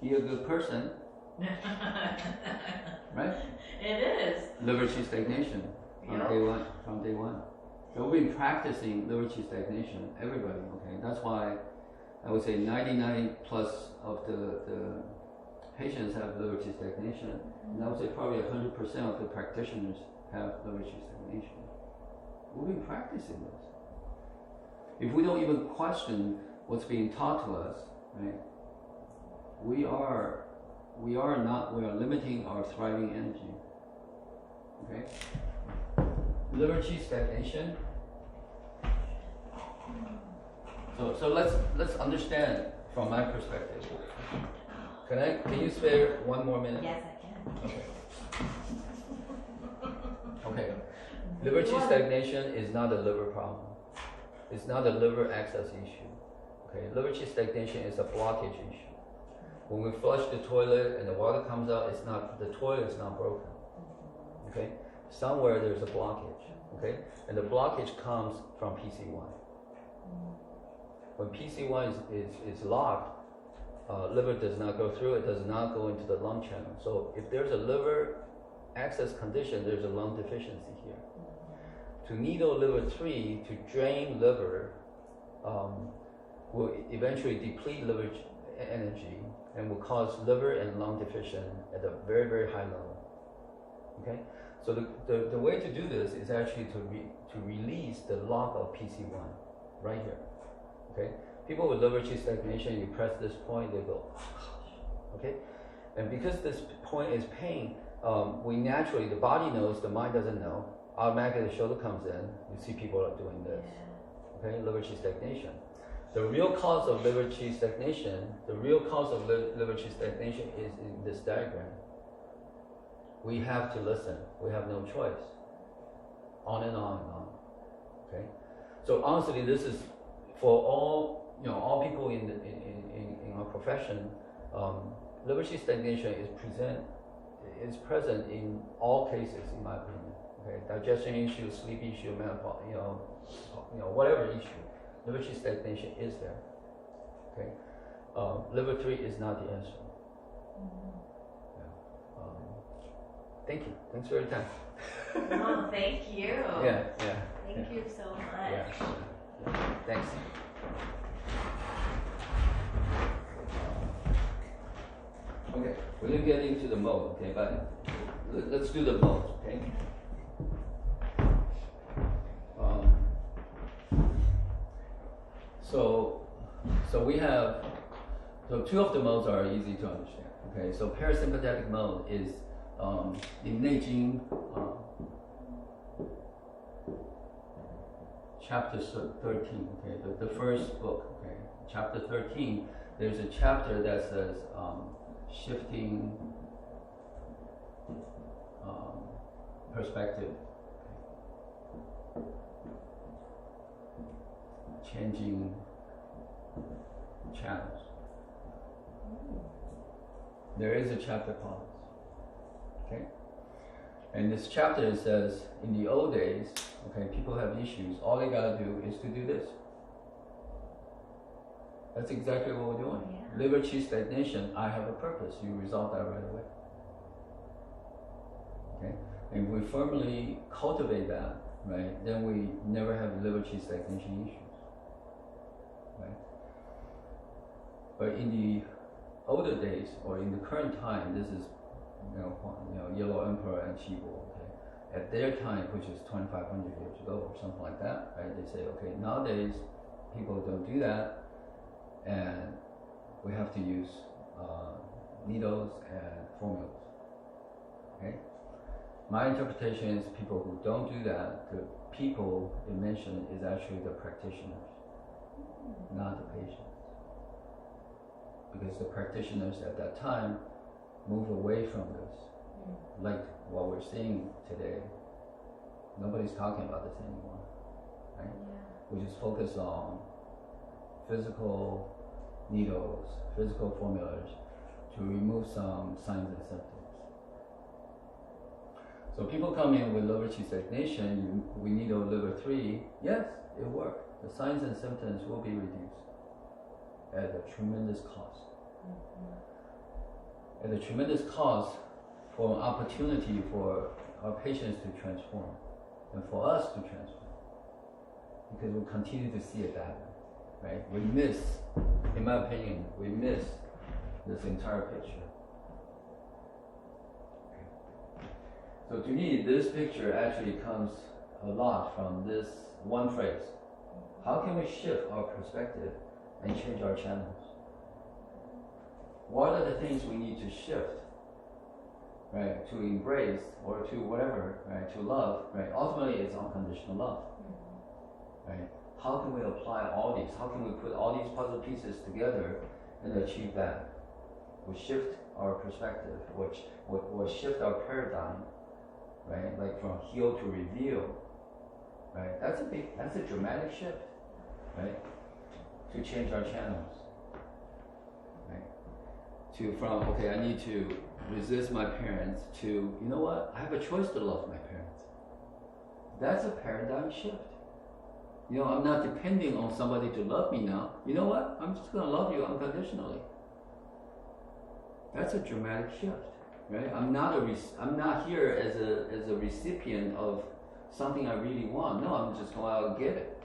Be a good person. Right? It is. Liver qi stagnation from day one. So we've been practicing liver qi stagnation, everybody, okay? That's why I would say 99 plus of the patients have liver qi stagnation. And I would say probably 100% of the practitioners have liver qi stagnation. We've been practicing this. If we don't even question what's being taught to us, right? We are limiting our thriving energy. Okay? Liver qi stagnation. So let's understand from my perspective. Can you spare one more minute? Yes, I can. Okay. Liver qi stagnation is not a liver problem. It's not a liver access issue. Okay. Liver qi stagnation is a blockage issue. When we flush the toilet and the water comes out, the toilet is not broken. Okay? Somewhere there's a blockage. Okay? And the blockage comes from PC1. When PC1 is locked, liver does not go through, it does not go into the lung channel. So if there's a liver access condition, there's a lung deficiency here. To needle liver 3 to drain liver will eventually deplete liver energy and will cause liver and lung deficient at a very, very high level. Okay? So the way to do this is actually to release the lock of PC1 right here. Okay? People with liver qi stagnation, you press this point, they go, okay? And because this point is pain, we naturally, the body knows, the mind doesn't know. Automatically the shoulder comes in, you see people are doing this. Okay? Liver qi stagnation. The real cause of liver qi stagnation, liver qi stagnation is in this diagram. We have to listen. We have no choice. On and on and on. Okay? So honestly, this is for all people in our profession. Liver qi stagnation is present in all cases, in my opinion. Okay? Digestion issue, sleep issue, menopause, whatever issue. Liver qi stagnation is there. Okay, liver 3 is not the answer. Yeah. Thank you. Thanks for your time. Oh, thank you. Yeah. Thank you so much. Yeah. Thanks. Okay, we're gonna get into the mode. Okay, but let's do the mode. Okay. So we have, two of the modes are easy to understand. Okay, so parasympathetic mode is in Neijing, chapter 13. Okay, the first book. Okay, chapter 13 there's a chapter that says shifting perspective, changing channels. There is a chapter called this. Okay? And this chapter it says, in the old days, okay, people have issues, all they gotta do is to do this. That's exactly what we're doing. Yeah. Liver qi stagnation, I have a purpose. You resolve that right away. Okay? And if we firmly cultivate that, right, then we never have liver qi stagnation issues. Right? But in the older days, or in the current time, this is Yellow Emperor and Qi-Bo, okay? At their time, which is 2,500 years ago or something like that, right? They say, okay, nowadays people don't do that, and we have to use needles and formulas. Okay? My interpretation is people who don't do that, the people it mentioned is actually the practitioners, not the patients. Because the practitioners at that time move away from this. Like what we're seeing today, nobody's talking about this anymore, right? Yeah. We just focus on physical needles, physical formulas to remove some signs and symptoms. So people come in with liver qi stagnation, we needle liver 3, yes, it worked. The signs and symptoms will be reduced at a tremendous cost. At a tremendous cost for an opportunity for our patients to transform and for us to transform. Because we continue to see it that way, right? We miss, in my opinion, we miss this entire picture. So to me, this picture actually comes a lot from this one phrase. How can we shift our perspective and change our channels? What are the things we need to shift, right? To embrace or to whatever, right? To love, right? Ultimately, it's unconditional love, right? How can we apply all these? How can we put all these puzzle pieces together and achieve that? We shift our perspective, or shift our paradigm, right? Like from heal to reveal, right? That's a dramatic shift, right? To change our channels, right? From, okay, I need to resist my parents, to, you know what? I have a choice to love my parents. That's a paradigm shift. You know, I'm not depending on somebody to love me now. You know what? I'm just going to love you unconditionally. That's a dramatic shift, right? I'm not here as a recipient of something I really want. No, I'm just going out and get it,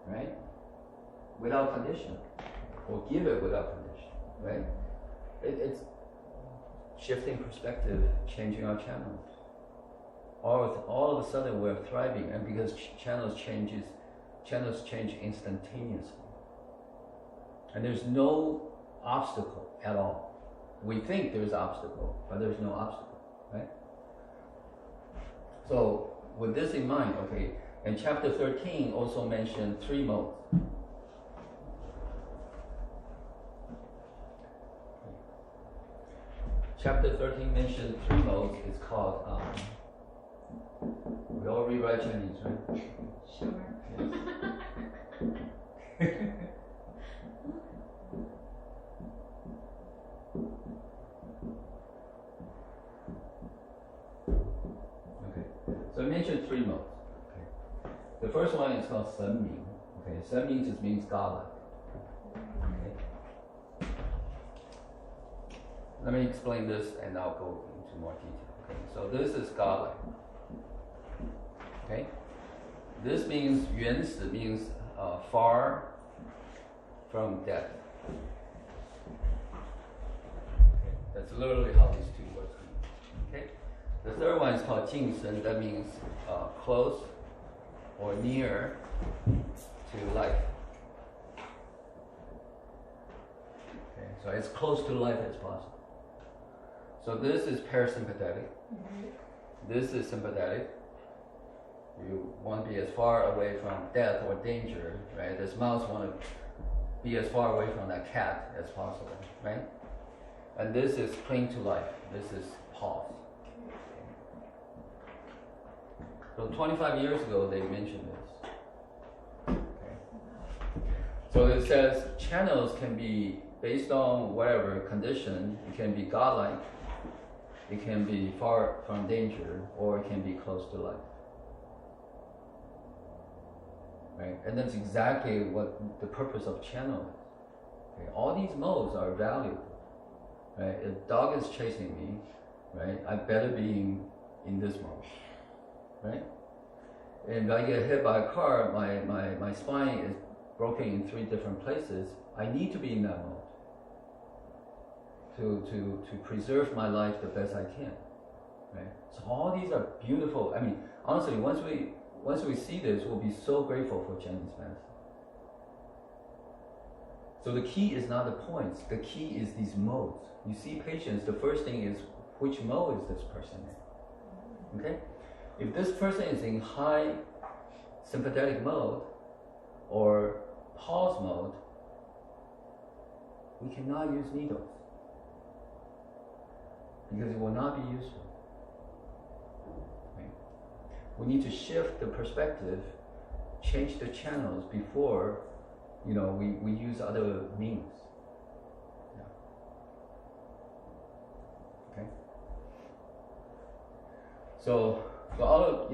right? Without condition, or give it without condition, right? It's shifting perspective, changing our channels. All of a sudden we're thriving, and because channels change instantaneously, and there's no obstacle at all. We think there's obstacle, but there's no obstacle, right? So with this in mind, okay, and chapter 13 also mentioned 3 modes. Chapter 13 mentioned 3 modes. It's called, we all rewrite Chinese, right? Sure. Yes. Okay, so I mentioned 3 modes. Okay. The first one is called Sen Ming. Okay, Sen Ming just means godlike. Okay. Let me explain this and I'll go into more detail. Okay, so this is godlike. Okay, this means 原始 means far from death. Okay, that's literally how these 2 words mean. Okay, the third one is called 近身. That means close or near to life. Okay, so as close to life as possible. So this is parasympathetic. This is sympathetic. You want to be as far away from death or danger, right? This mouse want to be as far away from that cat as possible, right? And this is cling to life. This is pause. So 25 years ago, they mentioned this. Okay. So it says channels can be based on whatever condition. It can be godlike, it can be far from danger, or it can be close to life. Right? And that's exactly what the purpose of channel is. Okay? All these modes are valuable. Right? If dog is chasing me, right, I better be in this mode. Right? And if I get hit by a car, my spine is broken in 3 different places, I need to be in that mode to preserve my life the best I can. Right? So all these are beautiful. I mean, honestly, once we see this, we'll be so grateful for Chinese medicine. So the key is not the points, the key is these modes. You see patients, the first thing is, which mode is this person in? Okay? If this person is in high sympathetic mode or pause mode, we cannot use needles because it will not be useful. Okay? We need to shift the perspective, change the channels before we use other means. Yeah. Okay? So all of,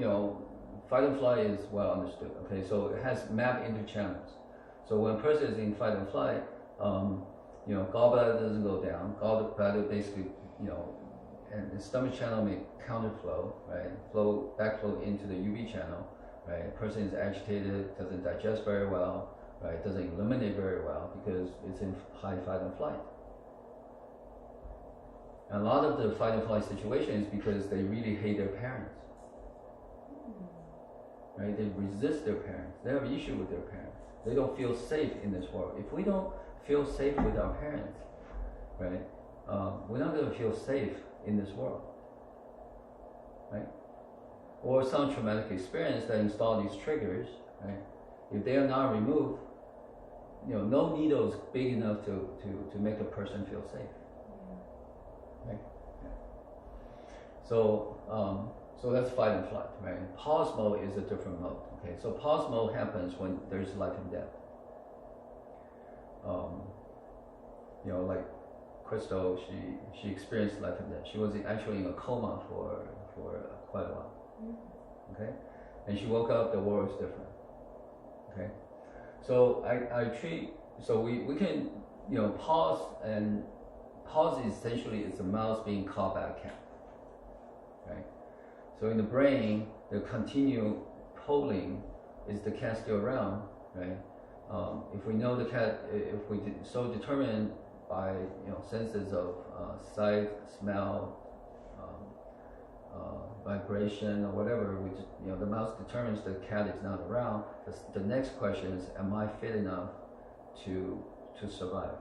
fight and flight is well understood. Okay, so it has mapped into channels. So when a person is in fight and flight, gallbladder doesn't go down. Gallbladder basically, and the stomach channel may counterflow, right? Backflow into the UV channel, right? A person is agitated, doesn't digest very well, right? Doesn't eliminate very well because it's in high fight and flight. And a lot of the fight and flight situation is because they really hate their parents. Right? They resist their parents. They have issue with their parents. They don't feel safe in this world. If we don't feel safe with our parents, right? We're not going to feel safe in this world, right? Or some traumatic experience that install these triggers, right? If they are not removed, no needle is big enough to make a person feel safe, right? Yeah. So that's fight and flight, right? Pause mode is a different mode. Okay, so pause mode happens when there's life and death. Like Crystal, she experienced life and death. She was actually in a coma for quite a while. Okay, and she woke up. The world is different. Okay, so I treat. So we can pause, and pause essentially is a mouse being caught by a cat. Right. So in the brain, the continual polling is the cat still around, right? If we know the cat, if we so determined by senses of sight, smell, vibration, or whatever, the mouse determines the cat is not around. The next question is, am I fit enough to survive?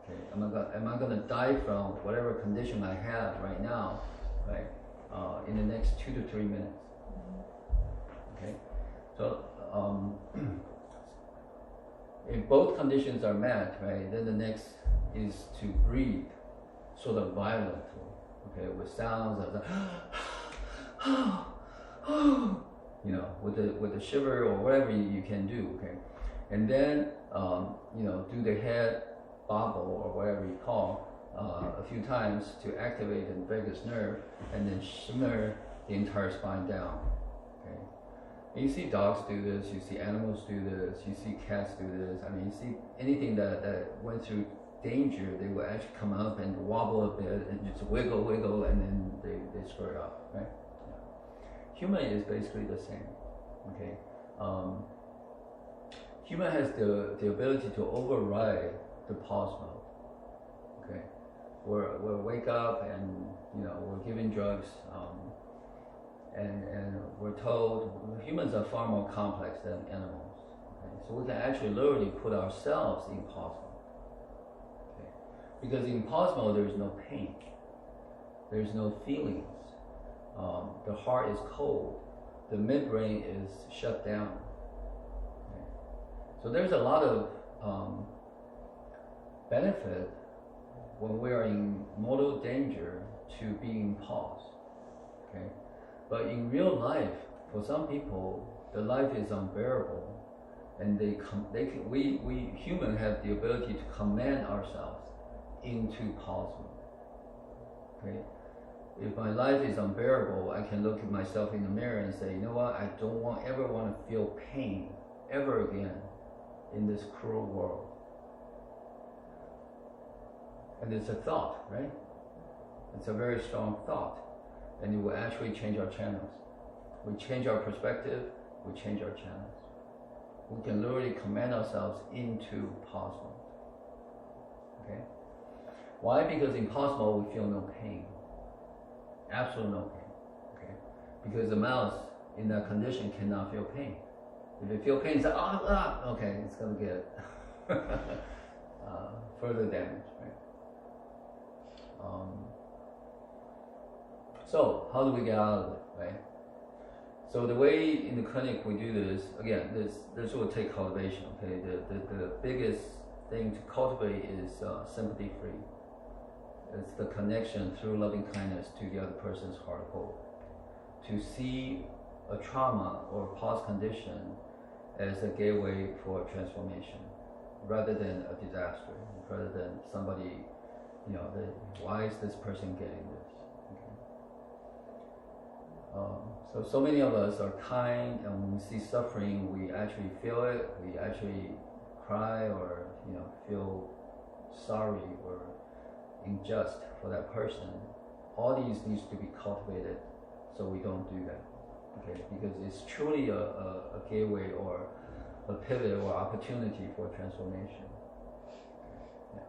Okay, am I gonna die from whatever condition I have right now, right? In the next 2 to 3 minutes. Okay, so if both conditions are met, right, then the next is to breathe, sort of violently, okay, with sounds of the with the shiver or whatever you can do, okay, and then do the head bobble or whatever you call. A few times to activate the vagus nerve and then shimmer the entire spine down. Okay, and you see dogs do this, you see animals do this, you see cats do this. I mean, you see anything that went through danger, they will actually come up and wobble a bit and just wiggle, and then they square up. Right? Yeah. Human is basically the same. Okay, human has the ability to override the pause mode. Okay. We'll wake up and we're given drugs and we're told humans are far more complex than animals. Okay? So we can actually literally put ourselves in pause mode. Okay? Because in pause mode there is no pain, there is no feelings. The heart is cold, the midbrain is shut down. Okay? So there's a lot of benefit when we are in mortal danger to be in pause. Okay, but in real life, for some people, the life is unbearable, and we human have the ability to command ourselves into pause mode. Okay, if my life is unbearable, I can look at myself in the mirror and say, you know what, I don't ever want to feel pain ever again in this cruel world. And it's a thought, right? It's a very strong thought, and it will actually change our channels. We change our perspective, we change our channels. We can literally command ourselves into pause mode. Okay? Why? Because in pause mode we feel no pain. Absolute no pain. Okay? Because the mouse in that condition cannot feel pain. If it feels pain, it's like, okay, it's gonna get further damage, right? So how do we get out of it, right? So the way in the clinic we do this, again, this will take cultivation, okay? The biggest thing to cultivate is sympathy free. It's the connection through loving kindness to the other person's heart goal. To see a trauma or pause condition as a gateway for transformation, rather than a disaster, rather than somebody, why is this person getting this? Okay. So many of us are kind, and when we see suffering, we actually feel it, we actually cry or feel sorry or unjust for that person. All these needs to be cultivated so we don't do that. Okay, because it's truly a gateway or a pivot or opportunity for transformation. Yeah.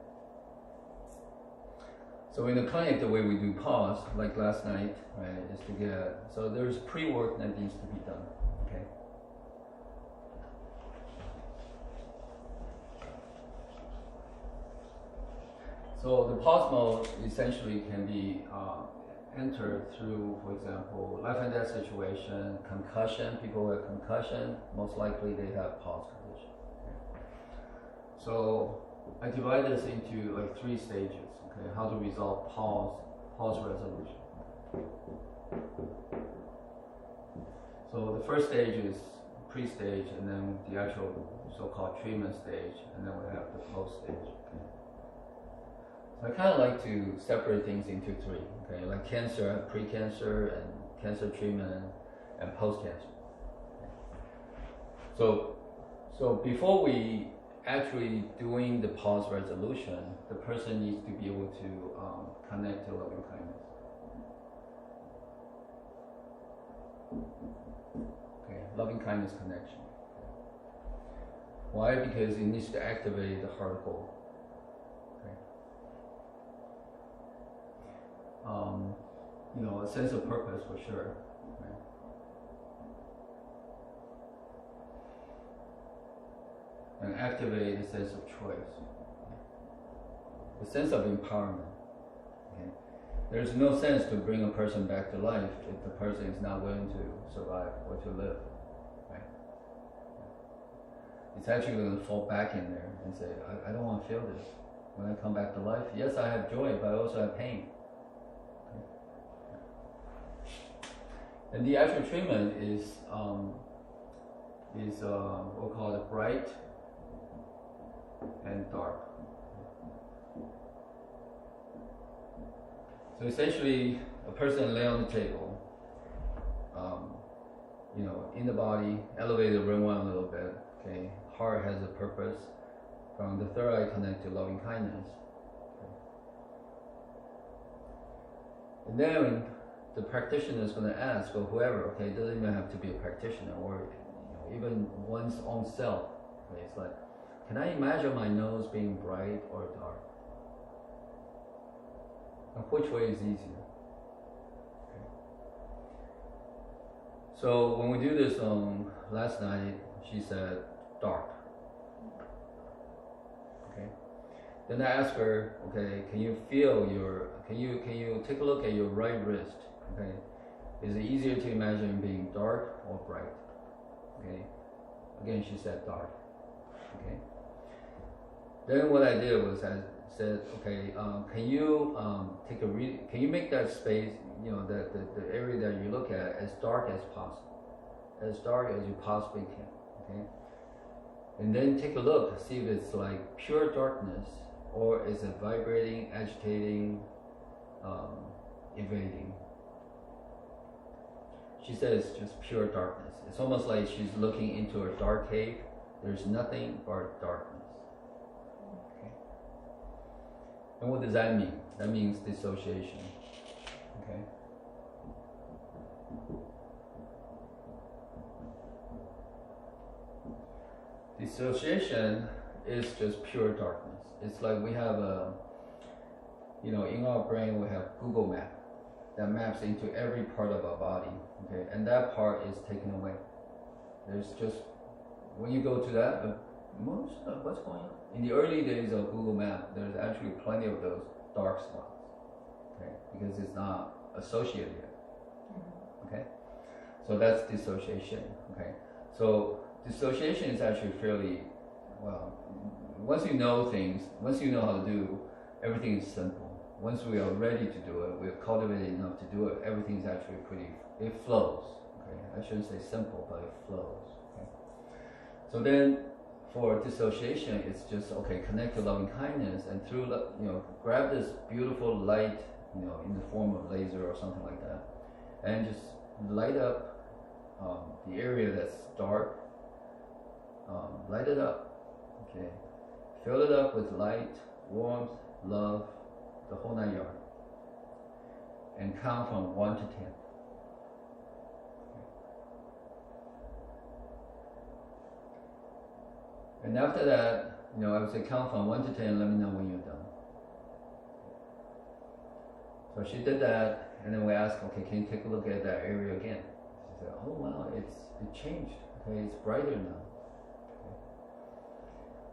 So in the clinic, the way we do pause, like last night, right, is to get, so there's pre-work that needs to be done. Okay. So the pause mode essentially can be entered through, for example, life and death situation, concussion. People with concussion, most likely they have pause condition. Okay. So I divide this into like 3 stages. Okay, how to resolve pause resolution. So the first stage is pre-stage, and then the actual so-called treatment stage, and then we have the post-stage. Okay. So I kind of like to separate things into 3, okay? Like cancer, pre-cancer, and cancer treatment, and post-cancer. Okay. So before we actually doing the pause resolution, the person needs to be able to connect to loving kindness. Okay, loving kindness connection. Why? Because it needs to activate the heart goal. A sense of purpose for sure. Right? And activate a sense of choice, a sense of empowerment. Okay? There's no sense to bring a person back to life if the person is not willing to survive or to live. Right? It's actually going to fall back in there and say, I don't want to feel this. When I come back to life, yes, I have joy, but I also have pain. And the actual treatment is we'll call it bright and dark. So essentially, a person lay on the table, in the body, elevate the rim one a little bit. Okay, heart has a purpose. From the third eye, connect to loving kindness. Okay. And then the practitioner is going to ask, or whoever, okay, it doesn't even have to be a practitioner, or even one's own self. Okay, it's like, can I imagine my nose being bright or dark? And which way is easier? Okay. So when we do this last night, she said dark. Okay. Then I asked her, okay, can you feel can you take a look at your right wrist? Okay, is it easier to imagine being dark or bright? Okay, again she said dark. Okay, Then what I did was I said, okay, can you can you make that space, the area that you look at as dark as possible, as dark as you possibly can, okay? And then take a look, see if it's like pure darkness or is it vibrating, agitating, evading. She said it's just pure darkness. It's almost like she's looking into a dark cave. There's nothing but darkness. Okay. And what does that mean? That means dissociation. Okay. Dissociation is just pure darkness. It's like we have in our brain we have Google Map that maps into every part of our body, okay, and that part is taken away. There's just, when you go to that, most of what's going on. In the early days of Google Map, there's actually plenty of those dark spots, okay, because it's not associated yet, okay. So that's dissociation, okay. So dissociation is actually fairly, once you know things, once you know how to do, everything is simple. Once we are ready to do it, we're cultivated enough to do it, everything's actually it flows, okay. I shouldn't say simple, but it flows, okay. So then, for dissociation, it's just, okay, connect to loving kindness, and through, grab this beautiful light, in the form of laser or something like that, and just light up the area that's dark, light it up, okay. Fill it up with light, warmth, love, the whole 9 yards, and count from 1 to 10. And after that, I would say count from 1 to 10, let me know when you're done. So she did that, and then we asked, okay, can you take a look at that area again? She said, oh wow, it changed, okay, it's brighter now. Okay.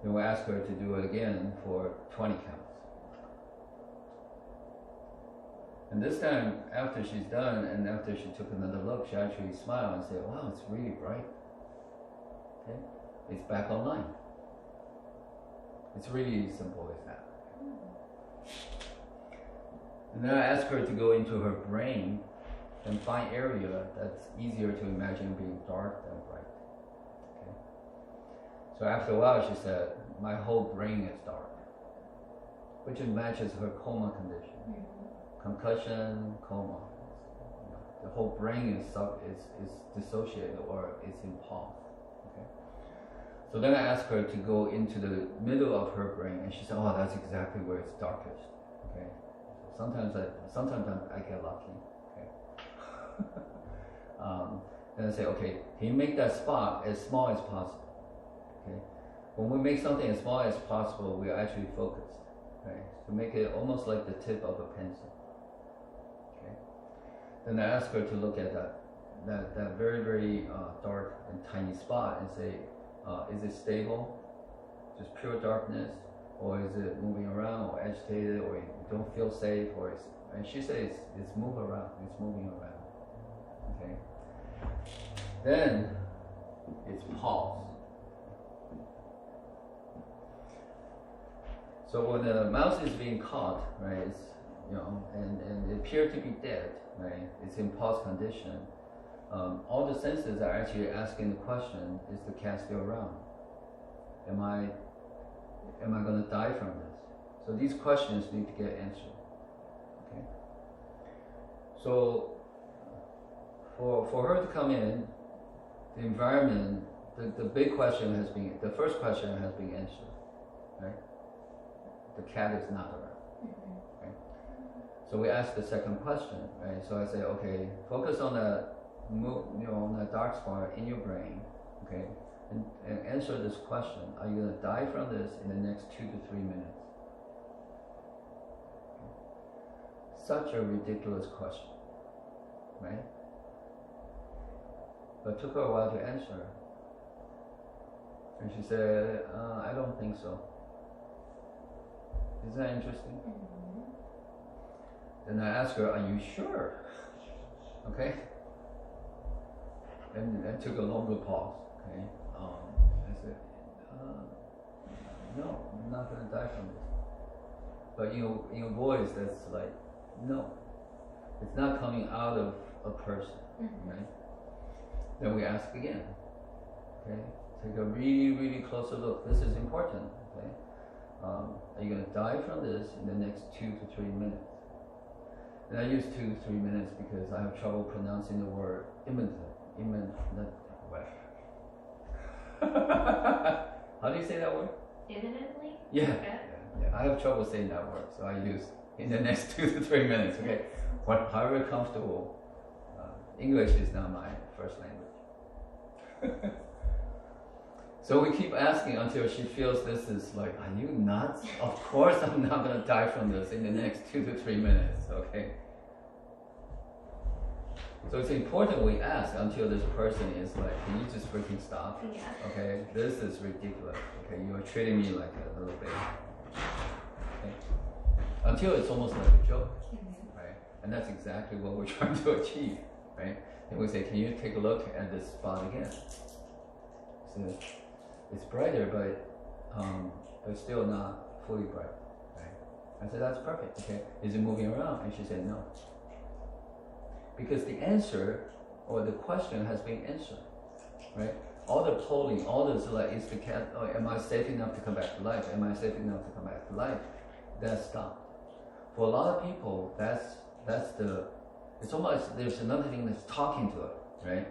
Then we asked her to do it again for 20 counts. And this time, after she's done, and after she took another look, she actually smiled and said, wow, it's really bright. Okay? It's back online. It's really simple as that. And then I asked her to go into her brain and find area that's easier to imagine being dark than bright. Okay? So after a while, she said, my whole brain is dark, which matches her coma condition. Concussion, coma. The whole brain is dissociated or it's in pause. Okay. So then I asked her to go into the middle of her brain, and she said, "Oh, that's exactly where it's darkest." Okay. Sometimes I get lucky. Okay. Then I say, "Okay, can you make that spot as small as possible?" Okay. When we make something as small as possible, we are actually focused. Okay. To make it almost like the tip of a pencil. Then I asked her to look at that very, very dark and tiny spot and say, is it stable, just pure darkness, or is it moving around, or agitated, or you don't feel safe, and she says it's moving around, okay? Then it's pause. So when the mouse is being caught, right, it's, and it appears to be dead, right? It's in pause condition. All the senses are actually asking the question: is the cat still around? Am I going to die from this? So these questions need to get answered. Okay. So for her to come in, the environment, the big question the first question has been answered, right? The cat is not around. So we asked the second question, right? So I say, okay, focus on on the dark spot in your brain, okay, and answer this question: are you going to die from this in the next 2 to 3 minutes? Okay. Such a ridiculous question, right? But it took her a while to answer, and she said, "I don't think so." Isn't that interesting? Then I asked her, "Are you sure?" Okay? And took a longer pause. Okay? I said, no, I'm not gonna die from this. But in your voice, that's like, no, it's not coming out of a person, right? Then we ask again, okay? Take a really, really closer look. This is important, okay? Are you gonna die from this in the next 2 to 3 minutes? And I use 2 to 3 minutes because I have trouble pronouncing the word imminent. How do you say that word? Imminently? Yeah. Okay. Yeah. I have trouble saying that word, so I use in the next 2 to 3 minutes, okay? However comfortable. English is not my first language. So we keep asking until she feels this is like, are you nuts? Of course I'm not gonna die from this in the next 2 to 3 minutes, okay? So it's important we ask until this person is like, can you just freaking stop? Yeah. Okay, this is ridiculous. Okay, you are treating me like a little baby. Okay? Until it's almost like a joke, right? And that's exactly what we're trying to achieve, right? And we say, can you take a look at this spot again? So it's brighter, but still not fully bright, right? I said, that's perfect. Okay, is it moving around? And she said, no. Because the answer or the question has been answered, right? All the polling, all this like, is the cat, oh, am I safe enough to come back to life? Am I safe enough to come back to life? That stopped. For a lot of people, it's almost, there's another thing that's talking to it, right?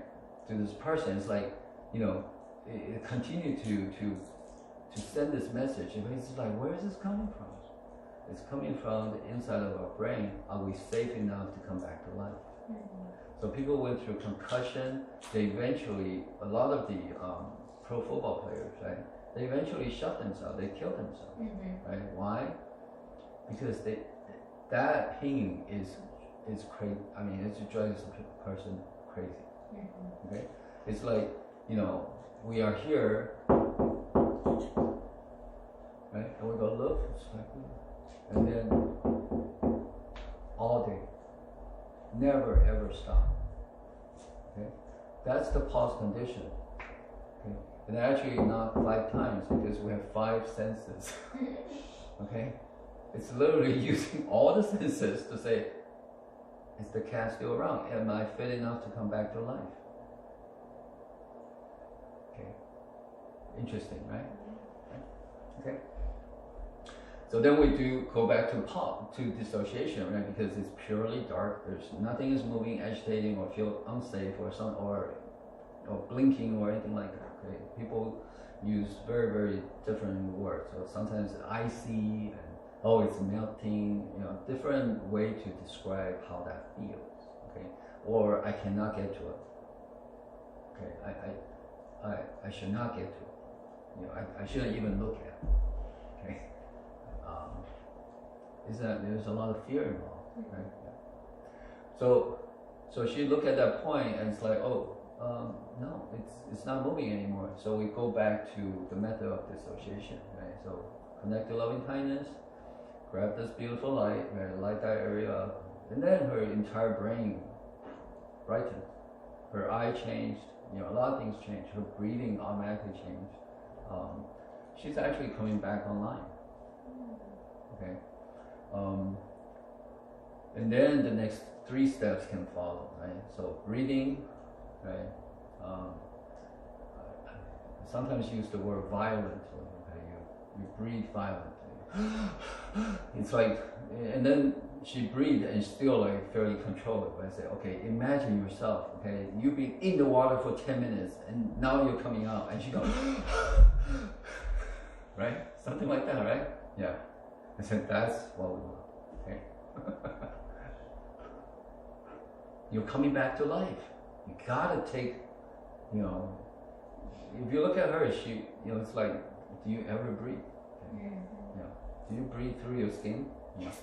To this person, it's like, it continued to send this message. It's like, where is this coming from? It's coming from the inside of our brain. Are we safe enough to come back to life? So people went through concussion. They eventually, a lot of the pro football players, right? They eventually shot themselves. They killed themselves, right? Why? Because that pain is crazy. I mean, it drives a person crazy. Okay, it's like we are here, right? And we go look, it's like, and then all day. Never ever stop. Okay, that's the pause condition. Okay, and actually not 5 times because we have 5 senses. Okay, it's literally using all the senses to say, is the cat still around? Am I fit enough to come back to life? Okay, interesting, right? Okay. So then we do go back to dissociation, right? Because it's purely dark. There's nothing is moving, agitating, or feel unsafe, or blinking or anything like that. Okay, people use very, very different words. So sometimes icy and it's melting. Different way to describe how that feels. Okay, or I cannot get to it. Okay, I should not get to it. I shouldn't even look at it. Okay. Is that there's a lot of fear involved, right? Yeah. So she looked at that point and it's like, no, it's not moving anymore. So we go back to the method of dissociation, right? So connect to loving kindness, grab this beautiful light, right? Light that area up, and then her entire brain brightened. Her eye changed. A lot of things changed. Her breathing automatically changed. She's actually coming back online. Okay, and then the next 3 steps can follow, right? So breathing, right? Sometimes use the word violently. Okay, you breathe violently. It's like, and then she breathed and still like fairly controlled. I say, okay, imagine yourself. Okay, you've been in the water for 10 minutes and now you're coming out, and she goes, right? Something like that, right? Yeah. I said, that's what we want, okay? You're coming back to life. You gotta take, if you look at her, she, it's like, do you ever breathe? Okay? Yeah. Do you breathe through your skin? Yeah.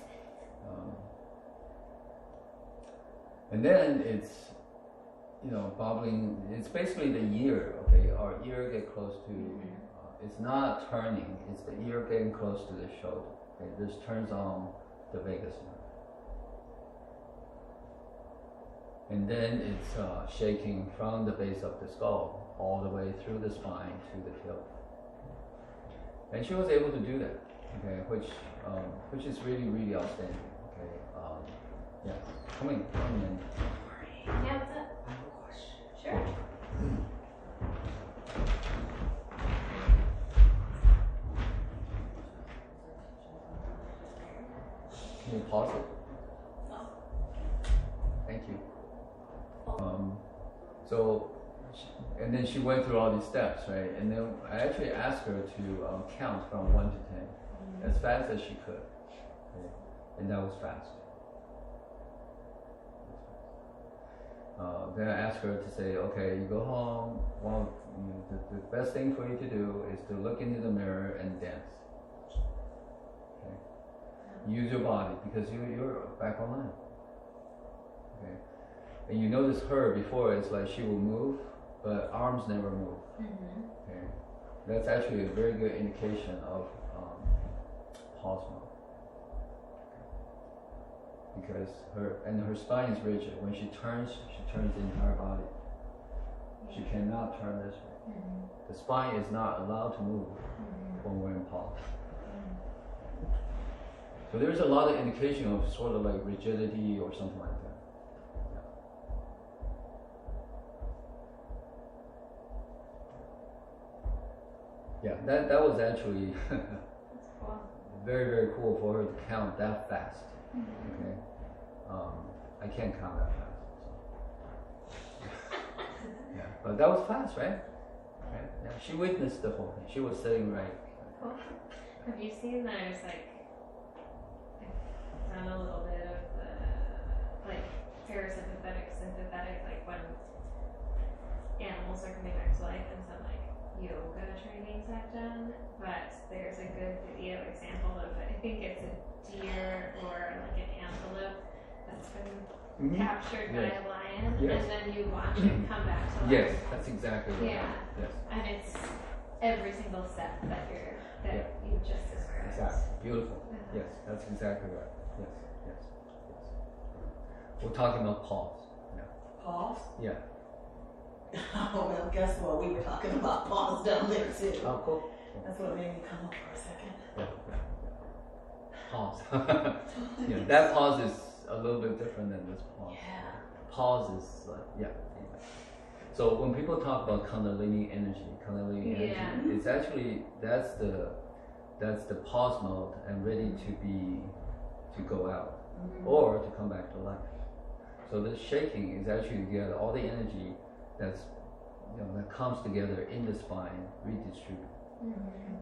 And then it's, bobbling, it's basically the ear, okay? Our ear get close to, it's not turning, it's the ear getting close to the shoulder. Okay, this turns on the vagus nerve. And then it's shaking from the base of the skull all the way through the spine to the hill. And she was able to do that, okay, which is really, really outstanding, okay. Yeah, come in. Yeah, what's up? I have a question. Sure. Can you pause it? Thank you. So, and then she went through all these steps, right? And then I actually asked her to count from 1 to 10, as fast as she could, okay? And that was fast. Then I asked her to say, okay, you go home. Well, the best thing for you to do is to look into the mirror and dance. Okay? Use your body because you're back online. Okay? And you notice her before, it's like she will move, but arms never move. Okay? That's actually a very good indication of pause mode. Because her spine is rigid. When she turns the entire body. She cannot turn this way. The spine is not allowed to move when we're in pause. So there's a lot of indication of sort of like rigidity or something like that. Yeah, that was actually very, very cool for her to count that fast. Okay, I can't count that fast. So. Yeah, but that was fast, right? Right? Yeah, she witnessed the whole thing. She was sitting right. Cool. Have you seen there's like I've done a little bit of the like parasympathetic, sympathetic, like when animals are coming back to life and some like yoga trainings I've done, but there's a good video example of I think it's a deer or like an antelope that's been captured by a lion, and then you watch it come back to life. Yes, that's exactly right. Yeah. Yes. And it's every single step that you just described. Exactly. Beautiful. Yes, that's exactly right. Yes. Yes. We're talking about pause. Yeah. Pause? Yeah. Oh, well, guess what? We were talking about pause down there too. Oh, cool. That's what made me come up for a second. Yeah. Pause. Yeah, that pause is a little bit different than this pause. Yeah. Pause is like, yeah. So when people talk about Kundalini energy, it's actually that's the pause mode and ready to go out or to come back to life. So the shaking is actually to get all the energy that comes together in the spine redistributed.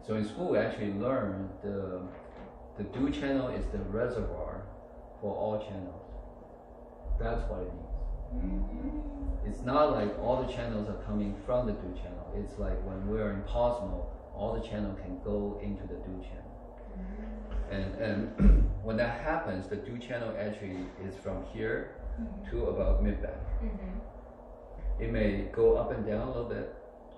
So in school we actually learn the Du channel is the reservoir for all channels. That's what it means. It's not like all the channels are coming from the Du channel. It's like when we're in pause mode, all the channel can go into the Du channel. And when that happens, the Du channel actually is from here to about mid-back. It may go up and down a little bit,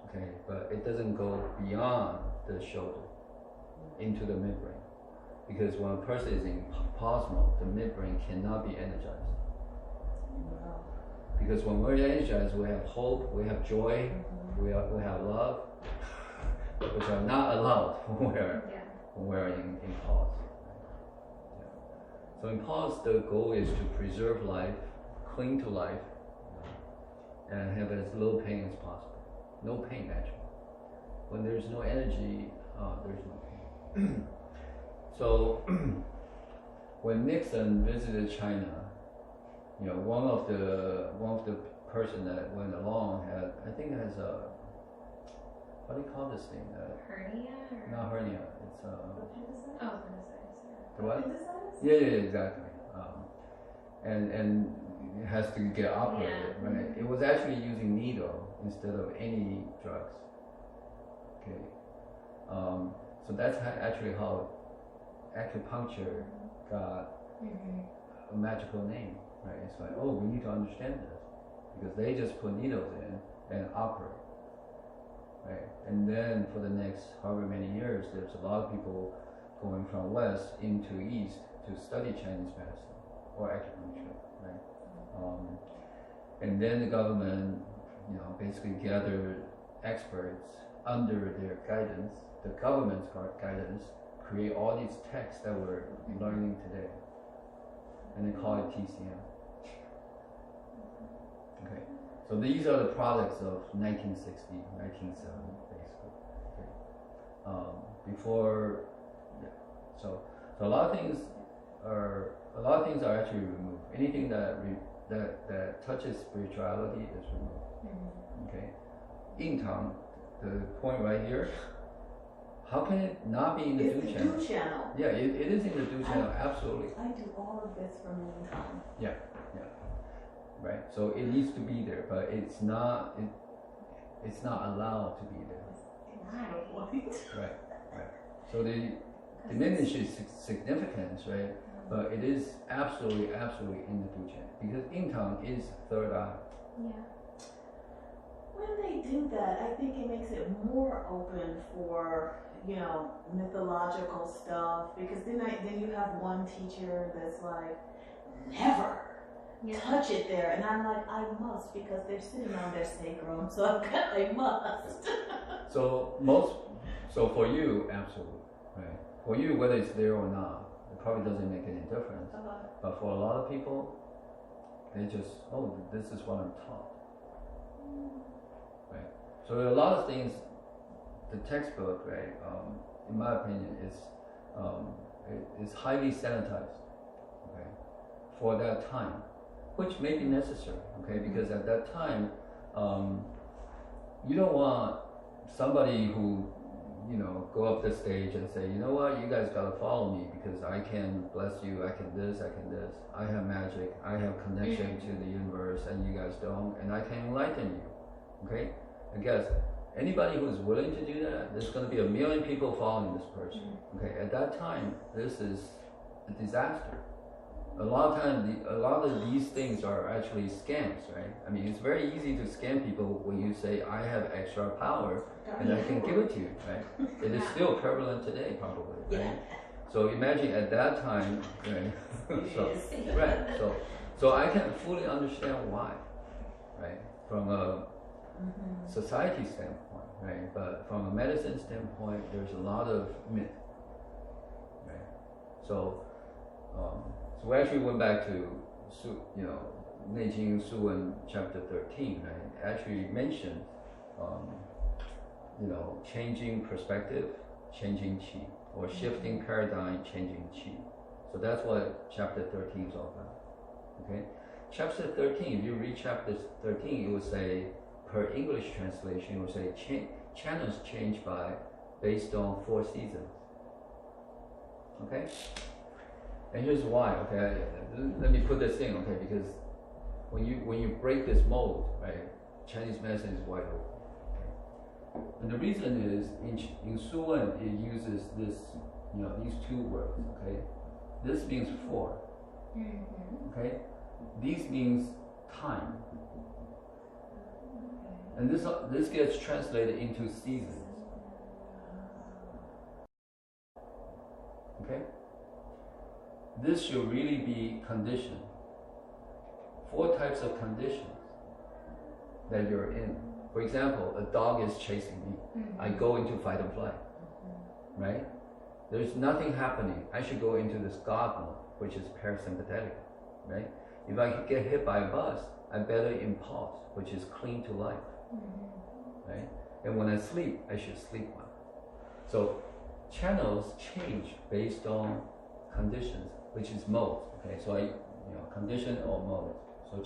okay, but it doesn't go beyond the shoulder into the midbrain. Because when a person is in pause mode, the midbrain cannot be energized. Because when we're energized, we have hope, we have joy, we have love, which are not allowed when we're in pause. So in pause, the goal is to preserve life, cling to life, and have as low pain as possible. No pain, actually. When there's no energy, there's no pain. So when Nixon visited China, one of the person that went along had, I think it has a, what do you call this thing? Hernia? Or? Not hernia. It's Oh, the what? Yeah, exactly. And it has to get operated, right? It was actually using needle instead of any drugs. Okay. So that's actually how acupuncture got a magical name, right? It's like, oh, we need to understand this because they just put needles in and operate, right? And then for the next however many years, there's a lot of people going from west into east to study Chinese medicine or acupuncture, right? And then the government, basically gathered experts under their guidance the government's guidance create all these texts that we're learning today, and they call it TCM. Okay, so these are the products of 1960, 1970, basically. Okay. Before, yeah. So a lot of things are actually removed. Anything that touches spirituality is removed. Okay, Yingtang, the point right here. How can it not be in the It's Do the channel? Do channel. Yeah, it is in the Do channel, absolutely. I do all of this for Meantime. Yeah. Right. So it needs to be there, but it's not. It's not allowed to be there. Right. So the diminishes significance, right? But it is absolutely in the Du channel because Yingtang is third eye. Yeah. When they do that, I think it makes it more open for, mythological stuff, because then you have one teacher that's like, never touch it there, and I'm like, I must, because they're sitting on their sacrum, so I must. So for you, absolutely, right? For you, whether it's there or not, it probably doesn't make any difference. But for a lot of people, they just, this is what I'm taught, right? So there are a lot of things. The textbook, right? In my opinion, is highly sanitized, okay, for that time, which may be necessary, okay, because at that time, you don't want somebody who, go up the stage and say, you know what, you guys gotta follow me because I can bless you, I can this, I have magic, I have connection to the universe and you guys don't, and I can enlighten you, okay? I guess anybody who's willing to do that, there's gonna be 1 million people following this person, okay? At that time, this is a disaster. A lot of times, a lot of these things are actually scams, right? I mean, it's very easy to scam people when you say, I have extra power and I can give it to you, right? It is still prevalent today, probably, right? Yeah. So imagine at that time, right? So I can fully understand why, right? From a society standpoint, right? But from a medicine standpoint, there's a lot of myth, right? So we actually went back to Neijing Su Wen chapter 13, right? It actually mentioned changing perspective, changing qi, or shifting paradigm, changing qi. So that's what chapter 13 is all about. Okay, chapter 13. If you read chapter 13, it will say, per English translation, it will say channels change based on 4 seasons. Okay. And here's why, okay, let me put this in, okay, because when you break this mold, right, Chinese medicine is wide open. Okay? And the reason is, in Su Wen, it uses this, these 2 words, okay. This means 4, okay. These means time. And this gets translated into seasons. Okay? This should really be conditioned. 4 types of conditions that you're in. For example, a dog is chasing me. I go into fight and flight. Right? There's nothing happening. I should go into this God mode, which is parasympathetic. Right? If I get hit by a bus, I better impulse, which is cling to life. Right? And when I sleep, I should sleep well. So channels change based on conditions, which is modes. Okay, so condition or mode. So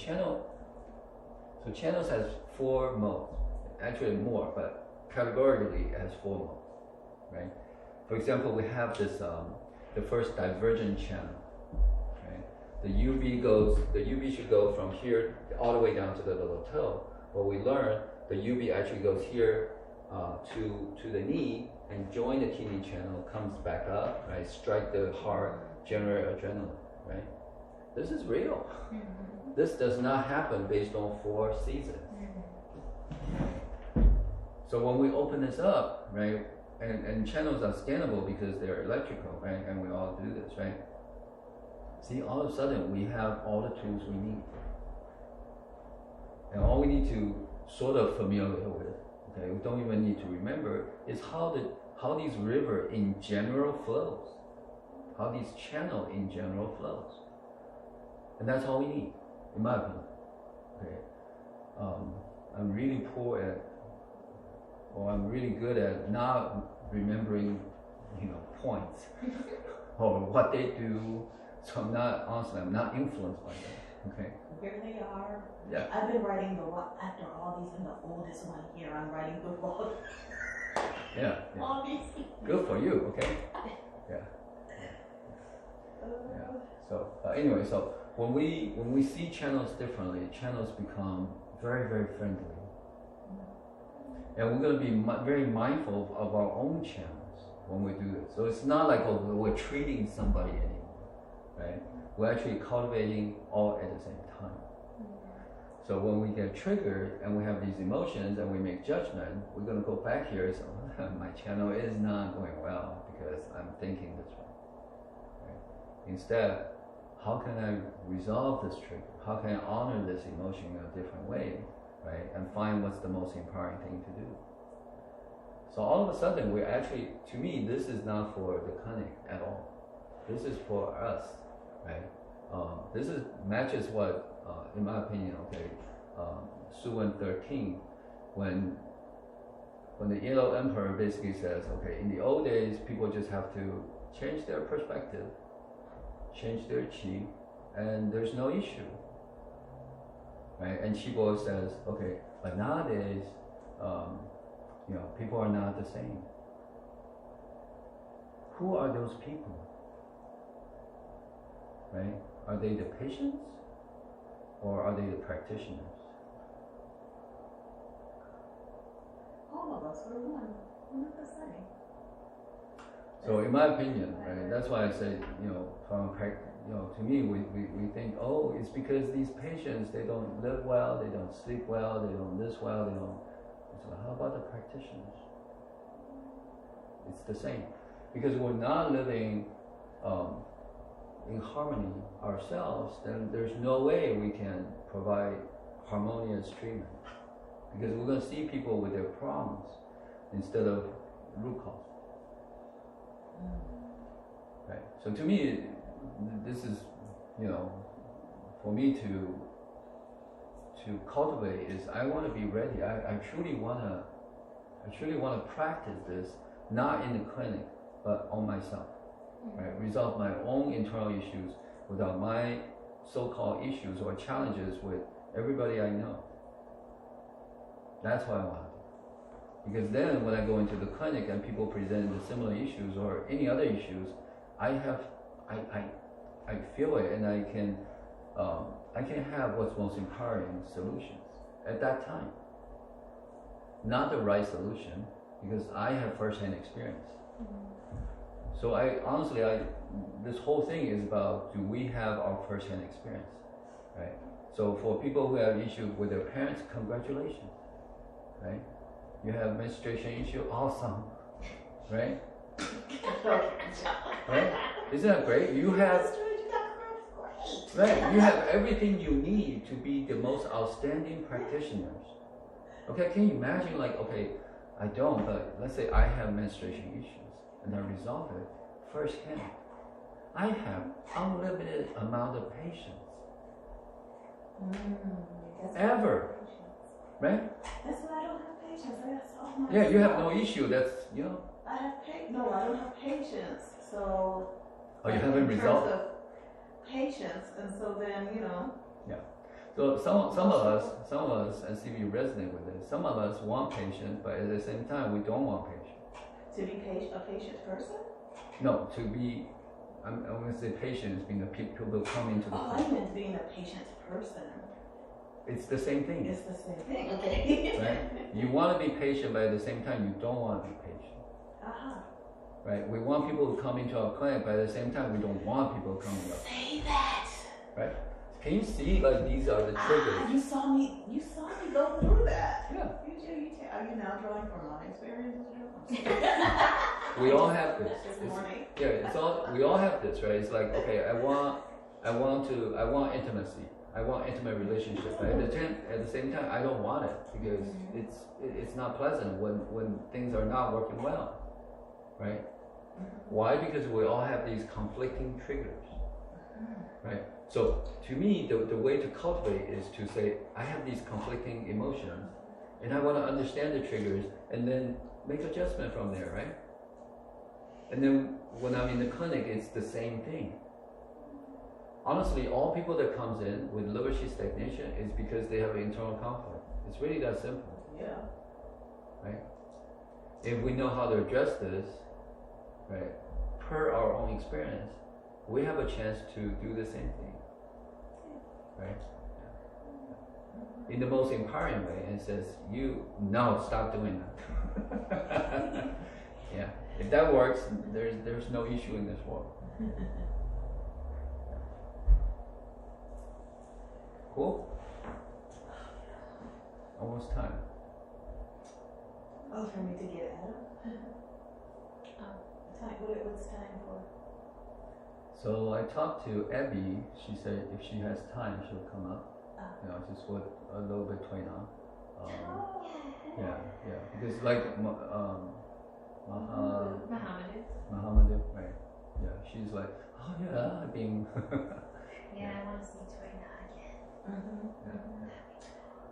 channels has 4 modes. Actually more, but categorically it has 4 modes. Right? For example, we have this the first divergent channel. Right? The UB should go from here all the way down to the little toe. What we learn, the UB actually goes here to the knee and join the kidney channel, comes back up, right? Strike the heart, generate adrenaline, right? This is real. This does not happen based on 4 seasons. So when we open this up, right, and channels are scannable because they're electrical, right? And we all do this, right? See, all of a sudden we have all the tools we need. And all we need to sort of familiar with, okay, we don't even need to remember, is how how these river in general flows, how these channel in general flows, and that's all we need, in my opinion. Okay, I'm really poor at, or I'm really good at not remembering, points or what they do. So I'm not influenced by them. Okay. Here they are. Yeah. I've been writing after all these, I'm the oldest one here. I'm writing the log. Yeah. All these. Good for you. Okay. Yeah. So anyway, so when we see channels differently, channels become very, very friendly, and we're going to be very mindful of our own channels when we do this. So it's not like we're treating somebody anymore, right? We're actually cultivating all at the same time. So when we get triggered and we have these emotions and we make judgment, we're going to go back here and say, my channel is not going well because I'm thinking this way. Right? Instead, how can I resolve this trigger? How can I honor this emotion in a different way, right? And find what's the most empowering thing to do. So all of a sudden, we're actually, to me, this is not for the clinic at all. This is for us, right? This matches what, in my opinion, okay, Suwen 13, when the Yellow Emperor basically says, okay, in the old days, people just have to change their perspective, change their chi, and there's no issue, right? And Shibo says, okay, but nowadays, people are not the same. Who are those people, right? Are they the patients, or are they the practitioners? All of us are one. We're not the same. So in my opinion, right, that's why I say, to me, we think, oh, it's because these patients, they don't live well, they don't sleep well, they don't this well, they don't. So how about the practitioners? It's the same. Because we're not living in harmony ourselves, then there's no way we can provide harmonious treatment. Because we're going to see people with their problems instead of root cause. Right. So to me, this is, for me to cultivate is I want to be ready. I truly want to practice this, not in the clinic, but on myself. Right. Resolve my own internal issues without my so-called issues or challenges with everybody I know. That's what I want to do. Because then when I go into the clinic and people present the similar issues or any other issues, I feel it, and I can have what's most empowering solutions at that time. Not the right solution, because I have first-hand experience. So this whole thing is about, do we have our first-hand experience, right? So for people who have issues with their parents, congratulations, right? You have menstruation issue, awesome, right? Right? Isn't that great? You have everything you need to be the most outstanding practitioners. Okay, can you imagine, I don't, but let's say I have menstruation issues and I resolve it firsthand. I have unlimited amount of patience. Ever. Right? That's why I don't have patience. Yeah, you have no issue. That's, I don't have patience. So. Oh, you haven't resolved it? Patience, and so then, Yeah. So some of us, and see if you resonate with this, some of us want patience, but at the same time, we don't want patience. To be a patient person? No, to be, I'm going to say patience, being the people who come into the I meant being a patient person. It's the same thing. It's the same thing, okay. Right? You want to be patient, but at the same time, you don't want to be patient. Right? We want people to come into our clinic, but at the same time, we don't want people coming up. Say that. Right? Can you see, these are the triggers? You saw me go through that. Yeah. Are you now drawing from my experience? We all have this. Morning. We all have this, right? It's like, okay, I want intimacy. I want intimate relationship. But at the same time, I don't want it because it's not pleasant when things are not working well. right? Why? Because we all have these conflicting triggers, right? So to me, the way to cultivate is to say, I have these conflicting emotions, and I want to understand the triggers, and then make adjustment from there, right? And then when I'm in the clinic, it's the same thing. Honestly, all people that comes in with liver sheath stagnation is because they have internal conflict. It's really that simple. Yeah. Right? If we know how to address this, right, per our own experience, we have a chance to do the same thing. Right? In the most empowering way, and says, no, stop doing that. Yeah. If that works, there's no issue in this world. Cool? Almost time. Oh, for me to get Adam? What's time for? So I talked to Abby. She said if she has time, she'll come up. Just with a little bit train on. Yeah. Because like Muhammadu, right? Yeah, she's like, oh yeah, I've been. Yeah, I want to see Toyna again.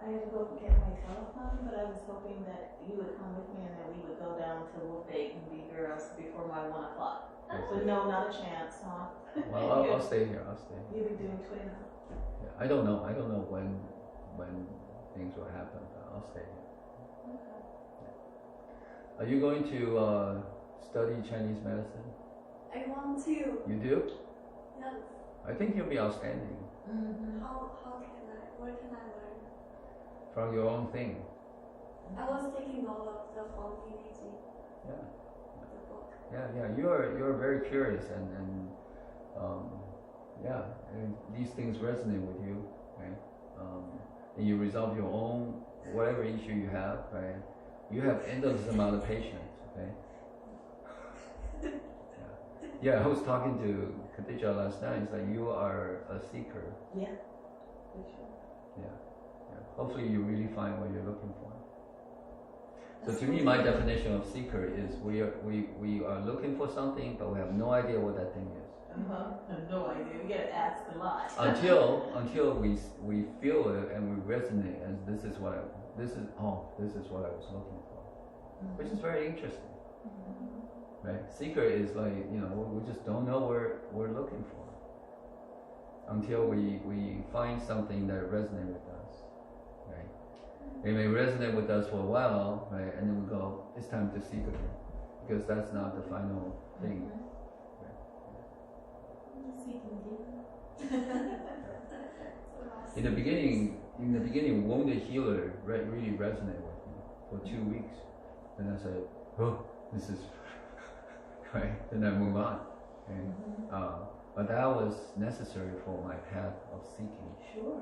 I had to go get my telephone, but I was hoping that you would come with me and that we would go down to Wolf Date and be girls before my 1 o'clock. But no, not a chance, huh? Well, I'll stay here. You'll be doing Toyna. Yeah, I don't know when things will happen, but I'll stay here. Are you going to study Chinese medicine? I want to. You do? Yes. I think you'll be outstanding How can I? Where can I learn? from your own thing. I was taking note of the phone PDG, Yeah. the book. Yeah. You're very curious and and these things resonate with you, right? And you resolve your own whatever issue you have, right? You have endless amount of patience, okay? Yeah, I was talking to Khadija last night. It's like you are a seeker. Yeah, for sure. Yeah. Hopefully you really find what you're looking for. So to me, my definition of seeker is we are looking for something, but we have no idea what that thing is. I have no idea. You gotta ask a lot. until we feel it and we resonate, and this is what I was looking for, which is very interesting. Right? Seeker is like, we just don't know what we're looking for until we find something that resonates with us, right? It may resonate with us for a while, right? And then we go, it's time to seek again, because that's not the final thing. In the beginning, wounded healer really resonated with me for 2 weeks. Then I said, oh, this is right. Then I move on. Okay? But that was necessary for my path of seeking. Sure.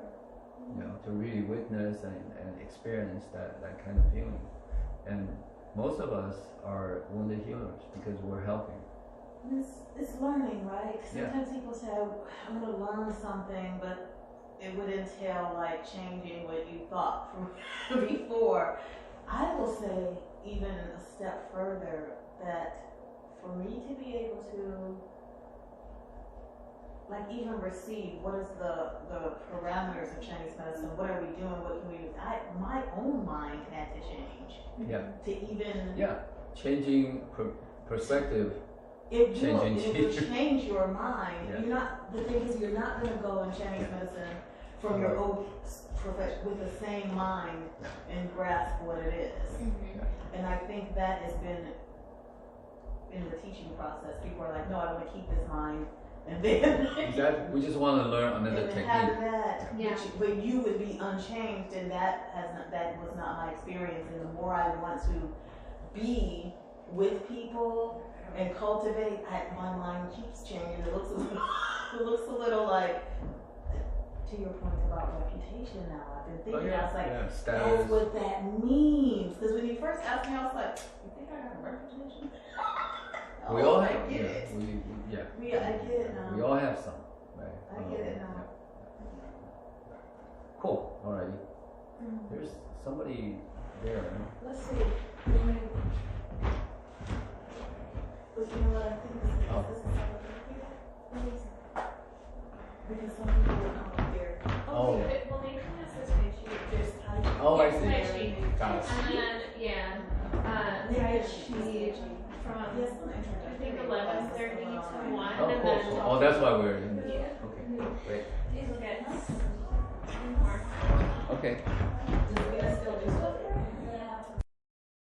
To really witness and experience that kind of feeling. And most of us are wounded healers because we're helping. It's learning, right? Yeah. Sometimes people say, I'm going to learn something, but it would entail like changing what you thought from before. I will say even a step further that for me to be able to like even receive what is the parameters of Chinese medicine, what are we doing, what can we do, my own mind had to change. Yeah. To even Changing perspective. It will change your mind. Yeah. You're not. The thing is, you're not going to go in Chinese medicine from your own profession with the same mind and grasp what it is. And I think that has been in the teaching process. People are like, no, I want to keep this mind, and then Exactly. We just want to learn another and technique. have that. Yeah. But you would be unchanged, and that was not my experience. And the more I want to be with people and cultivate, my mind keeps changing. It looks a little like, to your point about reputation now. I've been thinking, I was like, that's what that means. Because when you first asked me, I was like, you think I have a reputation? We all I have. get it. I get it now. We all have some, right? I get it now. Cool. Alrighty. There's somebody there. Let's see. But you know what I think this is, Oh. this is because some people will come here, Oh. Well, Nathan has this page sheet. there's typing. Oh, I Here's see. my sheet. Got it. And then, yeah, type sheet from, Yes, I'm interested. I think 11:30 to 1, Oh, and cool. then. Oh, that's why we're in this. Yeah. Okay, great. We'll get more. Okay. Does